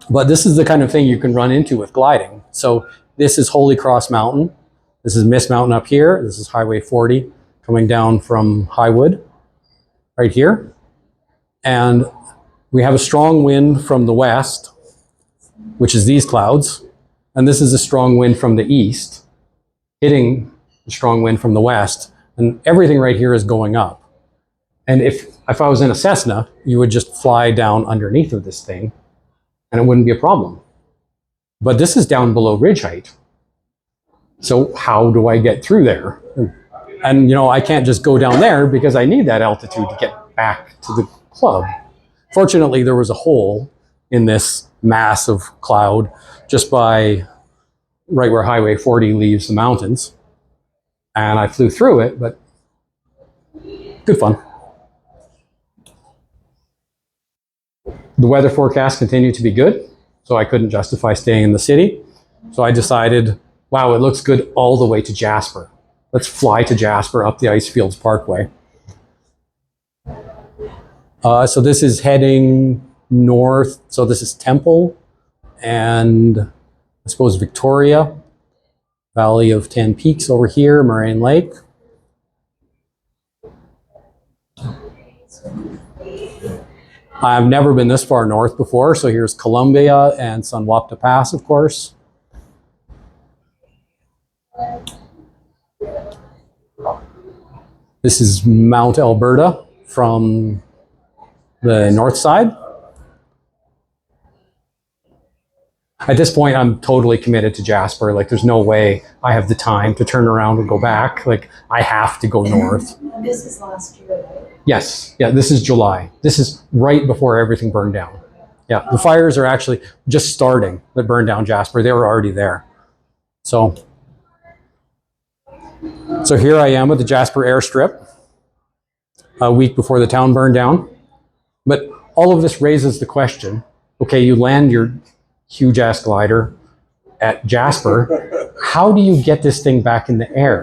But this is the kind of thing you can run into with gliding. So this is Holy Cross Mountain. This is Mist Mountain up here. This is Highway 40 coming down from Highwood right here. And we have a strong wind from the west, which is these clouds. And this is a strong wind from the east, hitting the strong wind from the west, And everything right here is going up. And if I was in a Cessna, you would just fly down underneath of this thing and it wouldn't be a problem. But this is down below ridge height. So how do I get through there? And I can't just go down there because I need that altitude to get back to the club. Fortunately, there was a hole in this mass of cloud just by right where Highway 40 leaves the mountains. And I flew through it, but good fun. The weather forecast continued to be good, so I couldn't justify staying in the city. So I decided, wow, it looks good all the way to Jasper. Let's fly to Jasper up the Icefields Parkway. So this is heading north. So this is Temple and I suppose Victoria, Valley of 10 Peaks over here, Moraine Lake. I've never been this far north before, so here's Columbia and Sunwapta Pass, of course. This is Mount Alberta from the north side. At this point, I'm totally committed to Jasper. Like, there's no way I have the time to turn around and go back. Like, I have to go north. This is last year, right? Yes. Yeah, this is July. This is right before everything burned down. Yeah, the fires are actually just starting that burned down Jasper. They were already there. So here I am at the Jasper airstrip a week before the town burned down. But all of this raises the question, okay, you land your huge ass glider at Jasper. How do you get this thing back in the air?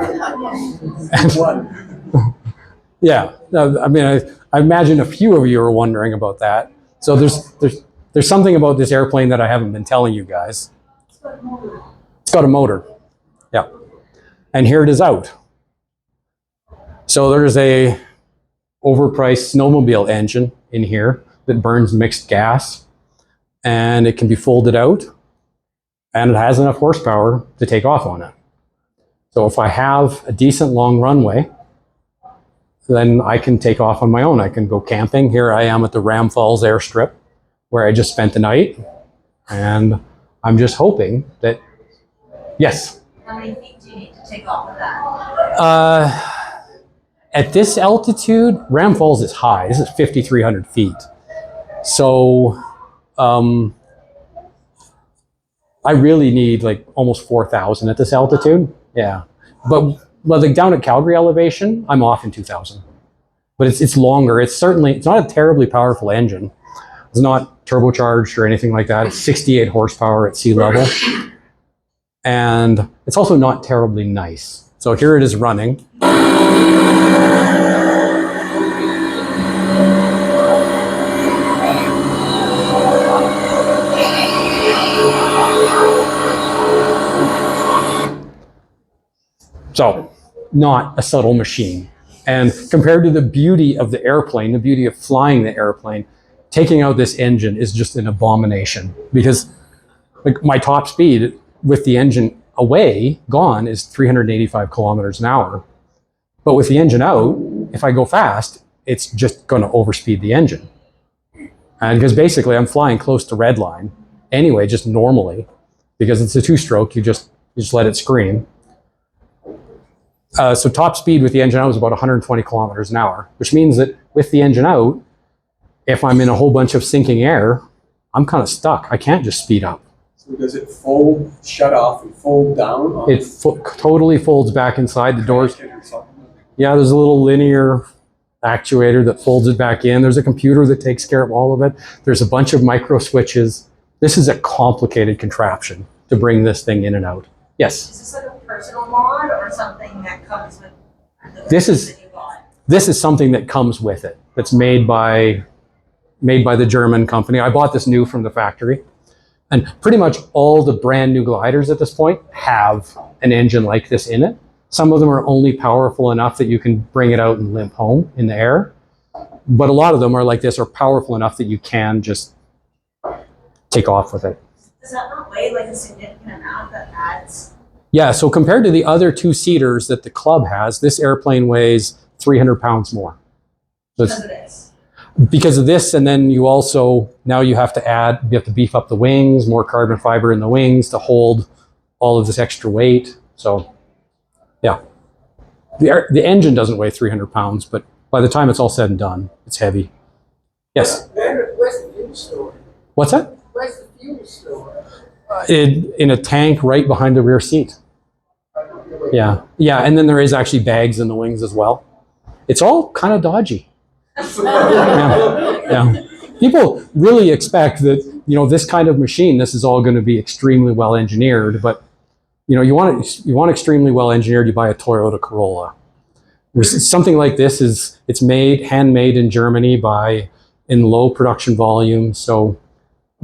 Yeah, I mean, I imagine a few of you are wondering about that. So there's something about this airplane that I haven't been telling you guys. It's got a motor. Yeah. And here it is out. So there's a overpriced snowmobile engine in here that burns mixed gas, and it can be folded out, and it has enough horsepower to take off on it. So if I have a decent long runway, then I can take off on my own. I can go camping. Here I am at the Ram Falls airstrip where I just spent the night, and I'm just hoping that, yes? How many feet do you need to take off of that? At this altitude, Ram Falls is high. This is 5,300 feet. So I really need like almost 4,000 at this altitude. Yeah. But like down at Calgary elevation, I'm off in 2,000. But it's longer. It's not a terribly powerful engine. It's not turbocharged or anything like that. It's 68 horsepower at sea level. And it's also not terribly nice. So here it is running. So, not a subtle machine. And compared to the beauty of the airplane, the beauty of flying the airplane, taking out this engine is just an abomination. Because like my top speed with the engine away, gone, is 385 kilometers an hour. But with the engine out, if I go fast, it's just going to overspeed the engine. And because basically I'm flying close to red line anyway, just normally, because it's a two-stroke, you just let it scream. So top speed with the engine out is about 120 kilometers an hour, which means that with the engine out, if I'm in a whole bunch of sinking air, I'm kind of stuck. I can't just speed up. So does it shut off and fold down? It totally folds back inside the doors. Yeah, there's a little linear actuator that folds it back in. There's a computer that takes care of all of it. There's a bunch of micro switches. This is a complicated contraption to bring this thing in and out. Yes? Is this like a personal mod or something that comes with the This is- that you bought? This is something that comes with it. That's made by the German company. I bought this new from the factory. And pretty much all the brand new gliders at this point have an engine like this in it. Some of them are only powerful enough that you can bring it out and limp home in the air. But a lot of them are like this, are powerful enough that you can just take off with it. Does that not weigh like a significant amount that adds Yeah, so compared to the other two-seaters that the club has, this airplane weighs 300 pounds more. So Because of this. because of this, and then you also, now you have to beef up the wings, more carbon fiber in the wings to hold all of this extra weight. So, yeah. The engine doesn't weigh 300 pounds, but by the time it's all said and done, it's heavy. Yes? Where's the fuel store? What's that? Where's the fuel store? In a tank right behind the rear seat. Yeah. Yeah, and then there is actually bags in the wings as well. It's all kind of dodgy. Yeah. People really expect that, you know, this kind of machine, this is all going to be extremely well engineered, but you know, you want extremely well engineered, you buy a Toyota Corolla. Something like this it's handmade in Germany in low production volume, so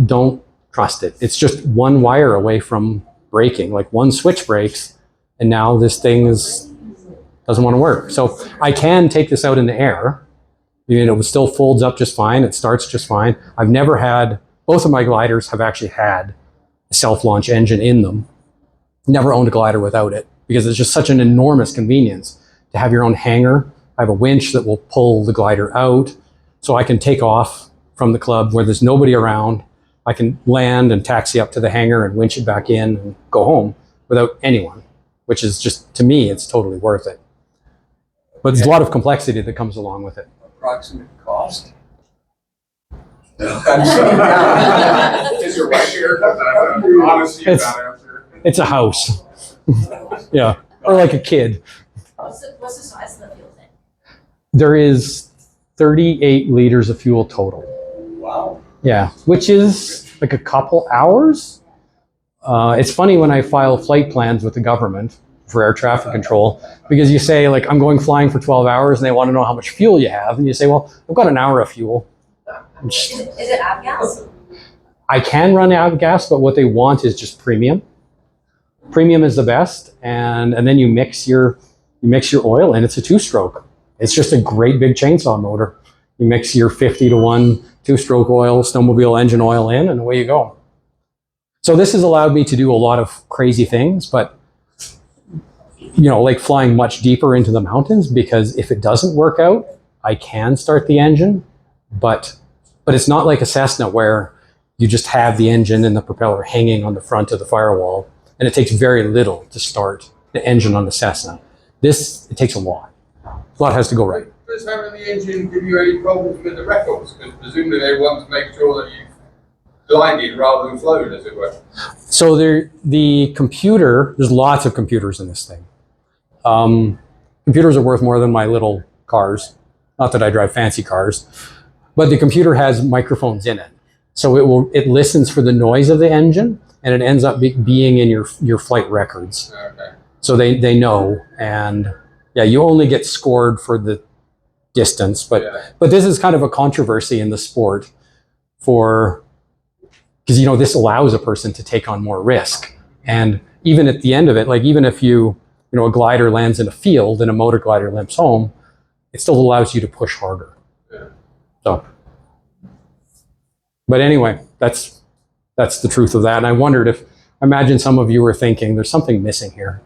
don't trust it. It's just one wire away from breaking, like one switch breaks, and now this thing doesn't want to work. So I can take this out in the air. You know, it still folds up just fine. It starts just fine. Both of my gliders have actually had a self-launch engine in them. Never owned a glider without it because it's just such an enormous convenience to have your own hangar. I have a winch that will pull the glider out so I can take off from the club where there's nobody around. I can land and taxi up to the hangar and winch it back in and go home without anyone, which is just, to me, it's totally worth it. But there's a lot of complexity that comes along with it. Approximate cost? Is your wife here? Honestly, It's- that answer. It's a house. Yeah, or like a kid. What's the size of the fuel tank? There is 38 liters of fuel total. Wow. Yeah, which is like a couple hours. It's funny when I file flight plans with the government for air traffic control, because you say, like, I'm going flying for 12 hours and they want to know how much fuel you have. And you say, well, I've got an hour of fuel. Is it avgas? I can run out of gas, but what they want is just premium. Premium is the best, and then you mix your oil, and it's a two-stroke. It's just a great big chainsaw motor. You mix your 50-to-1 two-stroke oil, snowmobile engine oil in, and away you go. So this has allowed me to do a lot of crazy things, but you know, like flying much deeper into the mountains, because if it doesn't work out, I can start the engine, but it's not like a Cessna where you just have the engine and the propeller hanging on the front of the firewall. And it takes very little to start the engine on the Cessna. It takes a lot. A lot has to go right. Does having the engine give you any problems with the records? Because presumably they want to make sure that you've glided rather than flown, as it were. So the computer, there's lots of computers in this thing. Computers are worth more than my little cars. Not that I drive fancy cars, but the computer has microphones in it. So it listens for the noise of the engine, and it ends up being in your flight records. Okay. So they know, and yeah, you only get scored for the distance, but this is kind of a controversy in the sport because, you know, this allows a person to take on more risk. And even at the end of it, like even if you know, a glider lands in a field and a motor glider limps home, it still allows you to push harder. Yeah. So, but anyway, that's the truth of that. And I wondered I imagine some of you were thinking, there's something missing here.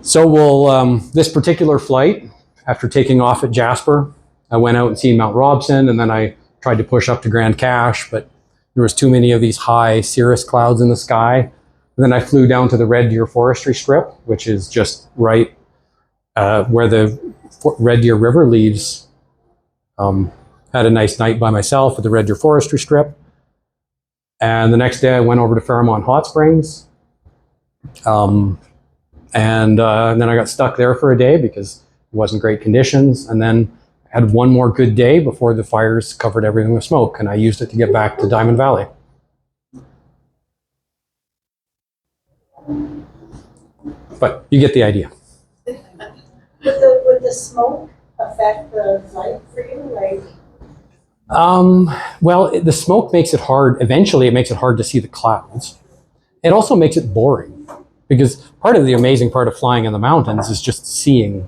So this particular flight, after taking off at Jasper, I went out and seen Mount Robson, and then I tried to push up to Grand Cache, but there was too many of these high cirrus clouds in the sky. And then I flew down to the Red Deer Forestry Strip, which is just right where the Red Deer River leaves. Had a nice night by myself at the Red Deer Forestry Strip. And the next day I went over to Fairmont Hot Springs. And then I got stuck there for a day because it wasn't great conditions. And then I had one more good day before the fires covered everything with smoke, and I used it to get back to Diamond Valley. But you get the idea. Would the smoke affect the flight for you? Like, Well, the smoke makes it hard. Eventually, it makes it hard to see the clouds. It also makes it boring, because part of the amazing part of flying in the mountains is just seeing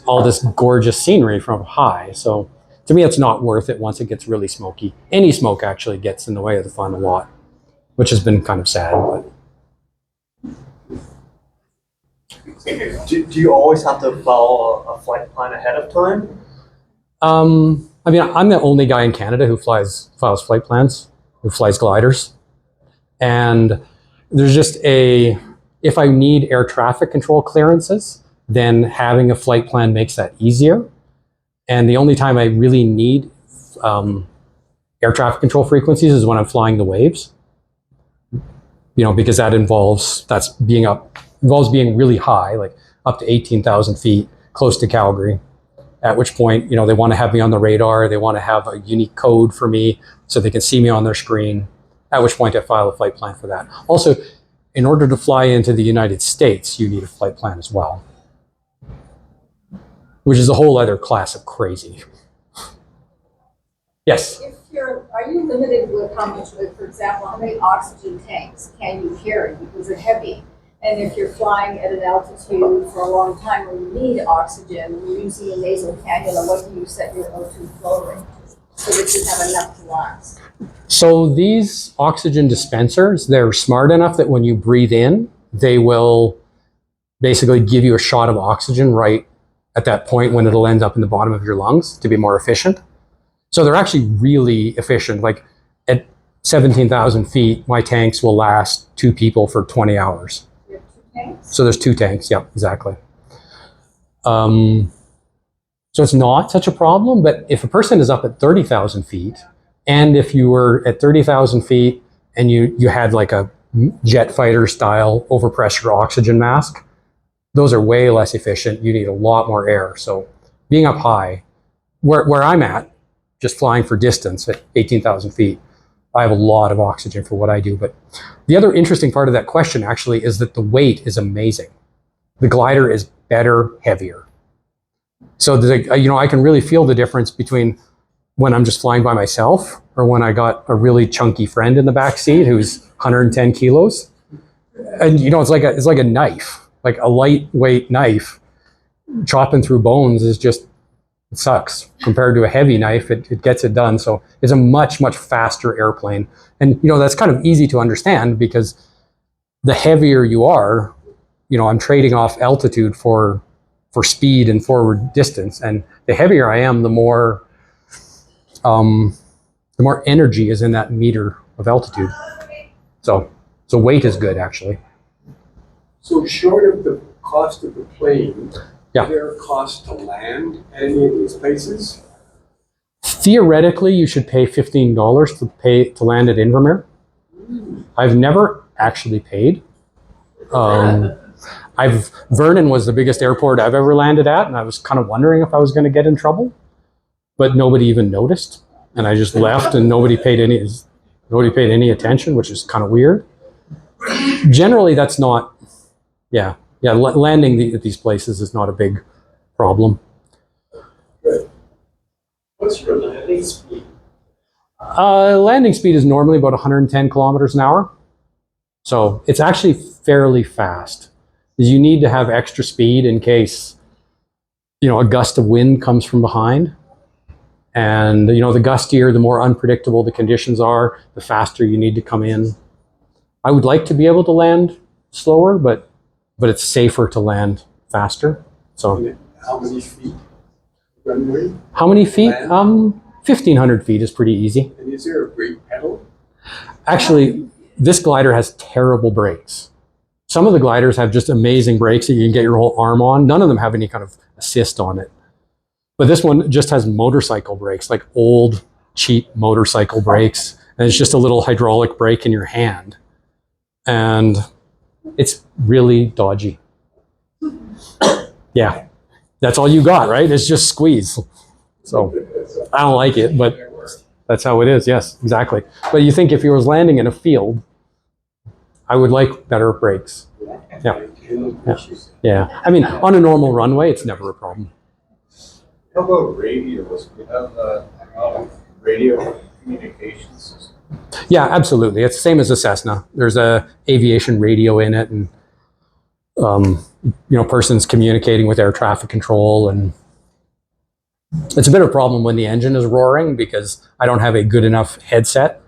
all this gorgeous scenery from high. So To me, it's not worth it once it gets really smoky. Any smoke actually gets in the way of the fun a lot, which has been kind of sad. But Do you always have to follow a flight plan ahead of time? I mean, I'm the only guy in Canada who files flight plans, who flies gliders. And there's just if I need air traffic control clearances, then having a flight plan makes that easier. And the only time I really need air traffic control frequencies is when I'm flying the waves. Because that involves being really high, like up to 18,000 feet, close to Calgary. At which point, they want to have me on the radar. They want to have a unique code for me so they can see me on their screen. At which point I file a flight plan for that. Also, in order to fly into the United States, you need a flight plan as well, which is a whole other class of crazy. Yes? Are you limited with how much, for example, how many oxygen tanks can you carry because they're heavy? And if you're flying at an altitude for a long time where you need oxygen, you're using a nasal cannula, what do you set your O2 flow rate so that you have enough to last? So these oxygen dispensers, they're smart enough that when you breathe in, they will basically give you a shot of oxygen right at that point when it'll end up in the bottom of your lungs to be more efficient. So they're actually really efficient. Like at 17,000 feet, my tanks will last 2 people for 20 hours. You have 2 tanks? So there's 2 tanks. Yep, exactly. So it's not such a problem, but if a person is up at 30,000 feet, and if you were at 30,000 feet and you had like a jet fighter style overpressure oxygen mask, those are way less efficient. You need a lot more air. So being up high, where I'm at, just flying for distance at 18,000 feet, I have a lot of oxygen for what I do. But the other interesting part of that question actually is that the weight is amazing. The glider is better, heavier. So I can really feel the difference between when I'm just flying by myself or when I got a really chunky friend in the back seat who's 110 kilos. And it's like a knife, like a lightweight knife chopping through bones is just, it sucks. Compared to a heavy knife, it gets it done. So it's a much, much faster airplane. And, that's kind of easy to understand because the heavier you are, I'm trading off altitude for speed and forward distance. And the heavier I am, the more energy is in that meter of altitude. So weight is good, actually. So short of the cost of the plane, Yeah. is there a cost to land at any of these places? Theoretically, you should pay $15 to land at Invermere. I've never actually paid. Vernon was the biggest airport I've ever landed at, and I was kind of wondering if I was going to get in trouble, but nobody even noticed, and I just left, and nobody paid any attention, which is kind of weird. Generally, that's not. Landing at these places is not a big problem. Good. What's your landing speed? Landing speed is normally about 110 kilometers an hour. So it's actually fairly fast. You need to have extra speed in case, a gust of wind comes from behind. And, the gustier, the more unpredictable the conditions are, the faster you need to come in. I would like to be able to land slower, but it's safer to land faster. So How many feet runway? how many feet? Land? 1,500 feet is pretty easy. And is there a brake pedal? Actually, this glider has terrible brakes. Some of the gliders have just amazing brakes that you can get your whole arm on. None of them have any kind of assist on it. But this one just has motorcycle brakes, like old, cheap motorcycle brakes. And it's just a little hydraulic brake in your hand. And it's really dodgy. Yeah, that's all you got, right? It's just squeeze. So I don't like it, but that's how it is. Yes, exactly. But you think if you was landing in a field, I would like better brakes. Yeah. I mean, on a normal runway, it's never a problem. How about radios? Do you have a radio communication system? Yeah, absolutely. It's the same as a Cessna. There's a aviation radio in it, and persons communicating with air traffic control, and It's a bit of a problem when the engine is roaring because I don't have a good enough headset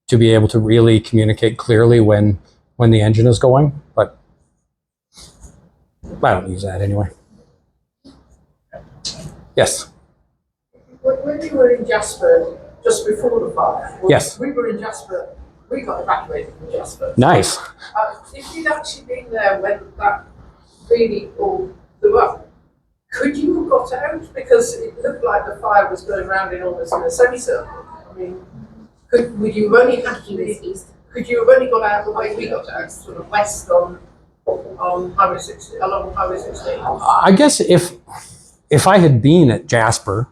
to be able to really communicate clearly when the engine is going, but I don't use that anyway. Yes. When you were in Jasper, just before the fire, Yes. we were in Jasper, we got evacuated from Jasper. Nice. If you'd actually been there when that really all blew up, could you have got out? Because it looked like the fire was going around in almost in a semicircle. I mean, would you have only had to be, could you have only got out the way we got out, sort of west on Highway 16, along Highway 16? I guess if I had been at Jasper,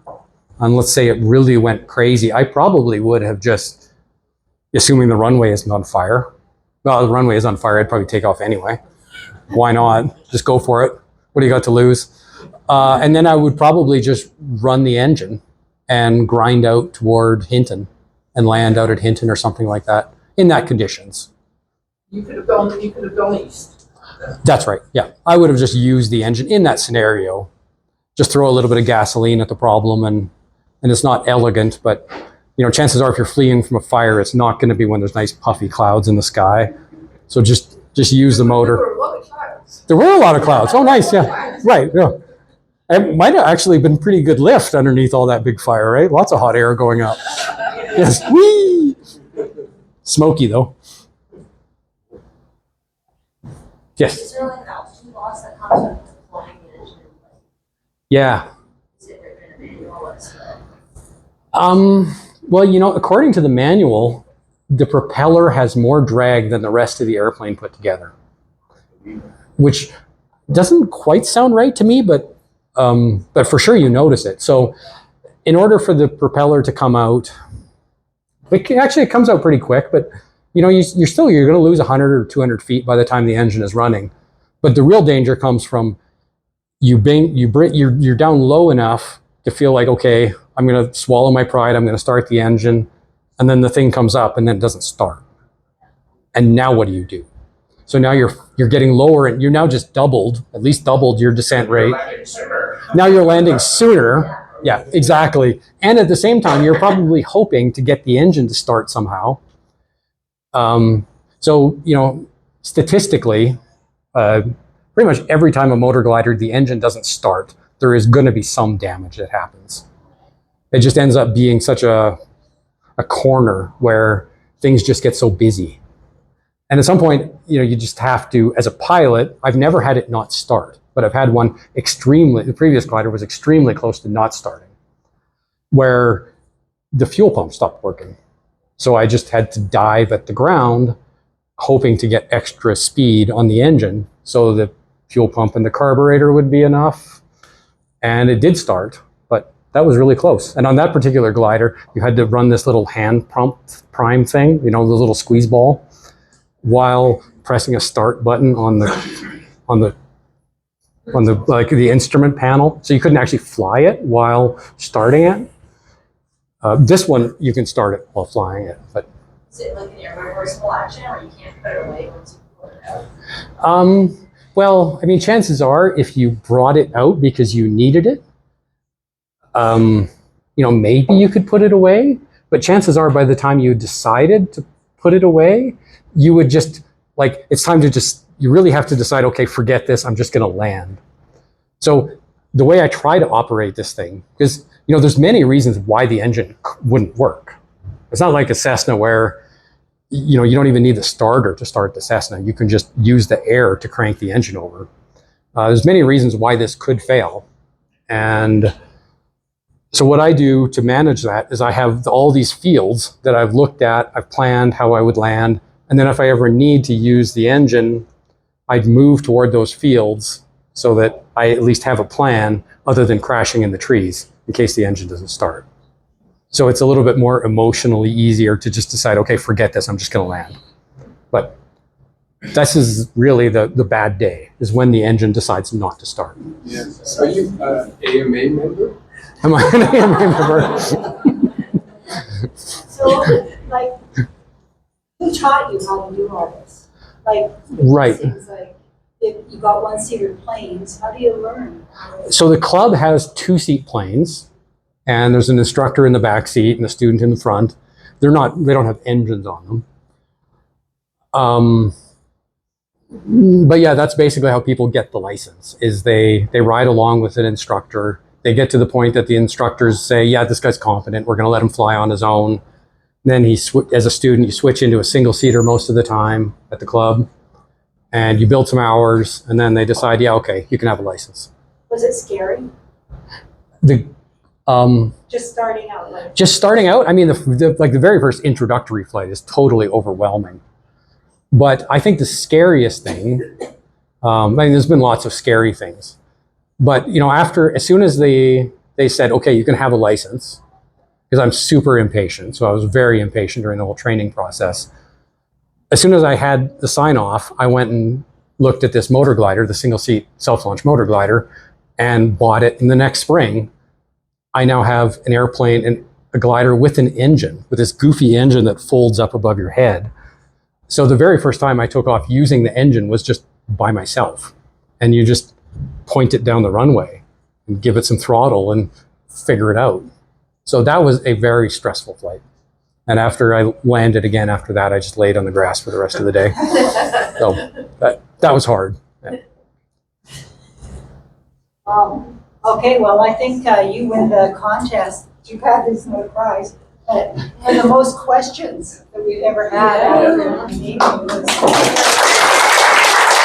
and let's say it really went crazy, I probably would have just, assuming the runway isn't on fire. Well, the runway is on fire, I'd probably take off anyway. Why not? Just go for it. What do you got to lose? And then I would probably just run the engine and grind out toward Hinton and land out at Hinton or something like that in that conditions. You could have gone east. That's right. Yeah. I would have just used the engine in that scenario. Just throw a little bit of gasoline at the problem and it's not elegant, but you know, chances are if you're fleeing from a fire, it's not going to be when there's nice puffy clouds in the sky. So just use the motor. There were a lot of clouds. There were a lot of clouds. Oh, nice. Yeah. Right. Yeah. It might have actually been pretty good lift underneath all that big fire, right? Lots of hot air going up. Yes. Whee! Smoky though. Yes. Is there like an altitude loss that comes with flying the engine? Yeah. Is it written in a manual? What's the... Well, you know, according to the manual, the propeller has more drag than the rest of the airplane put together, which doesn't quite sound right to me, but for sure you notice it. So in order for the propeller to come out, it comes out pretty quick, but you know, you're going to lose 100 or 200 feet by the time the engine is running. But the real danger comes from you're down low enough to feel like, okay, I'm going to swallow my pride. I'm going to start the engine. And then the thing comes up and then it doesn't start. And now what do you do? So now you're getting lower and you're now just at least doubled your descent rate. Now you're landing sooner. Yeah, exactly. And at the same time, you're probably hoping to get the engine to start somehow. So, you know, statistically, pretty much every time a motor glider, the engine doesn't start, there is going to be some damage that happens. It just ends up being such a corner where things just get so busy. And at some point, you know, you just have to, as a pilot, I've never had it not start, but I've had one the previous glider was extremely close to not starting, where the fuel pump stopped working. So I just had to dive at the ground, hoping to get extra speed on the engine so the fuel pump and the carburetor would be enough. And it did start, but that was really close. And on that particular glider, you had to run this little hand pump prime thing, you know, the little squeeze ball, while pressing a start button on the like the instrument panel. So you couldn't actually fly it while starting it. This one, you can start it while flying it, but. Is it like an irreversible action or you can't put it away once you pull it out? Well, I mean, chances are if you brought it out because you needed it, you know, maybe you could put it away, but chances are by the time you decided to put it away, you would just, like, it's time to just, you really have to decide, okay, forget this, I'm just going to land. So the way I try to operate this thing, because, you know, there's many reasons why the engine wouldn't work. It's not like a Cessna where, you know, you don't even need the starter to start the Cessna. You can just use the air to crank the engine over. There's many reasons why this could fail. And so what I do to manage that is I have all these fields that I've looked at, I've planned how I would land. And then if I ever need to use the engine, I'd move toward those fields so that I at least have a plan other than crashing in the trees in case the engine doesn't start. So it's a little bit more emotionally easier to just decide, okay, forget this, I'm just going to land. But this is really the bad day, is when the engine decides not to start. Yes. Are you an AMA member? Am I an AMA member? So, like, who taught you how to do all this? Like, Right. Things like, if you got one-seater planes, how do you learn? So the club has two-seat planes, and there's an instructor in the back seat and a student in the front. They don't have engines on them. But yeah, that's basically how people get the license, is they ride along with an instructor. They get to the point that the instructors say, yeah, this guy's competent. We're going to let him fly on his own. Then as a student, you switch into a single seater most of the time at the club, and you build some hours, and then they decide, yeah, okay, you can have a license. Was it scary? Just starting out, like. Just starting out, I mean, the very first introductory flight is totally overwhelming. But I think the scariest thing, I mean, there's been lots of scary things, but as soon as they said, okay, you can have a license, because I'm super impatient, so I was very impatient during the whole training process. As soon as I had the sign off, I went and looked at this motor glider, the single seat self-launch motor glider, and bought it. In the next spring, I now have an airplane and a glider with an engine, with this goofy engine that folds up above your head. So the very first time I took off using the engine was just by myself. And you just point it down the runway and give it some throttle and figure it out. So that was a very stressful flight. And after I landed again after that, I just laid on the grass for the rest of the day. So that was hard. Yeah. Okay, well, I think you win the contest. Too bad there's no prize. But for the most questions that we've ever had. Yeah. Meeting was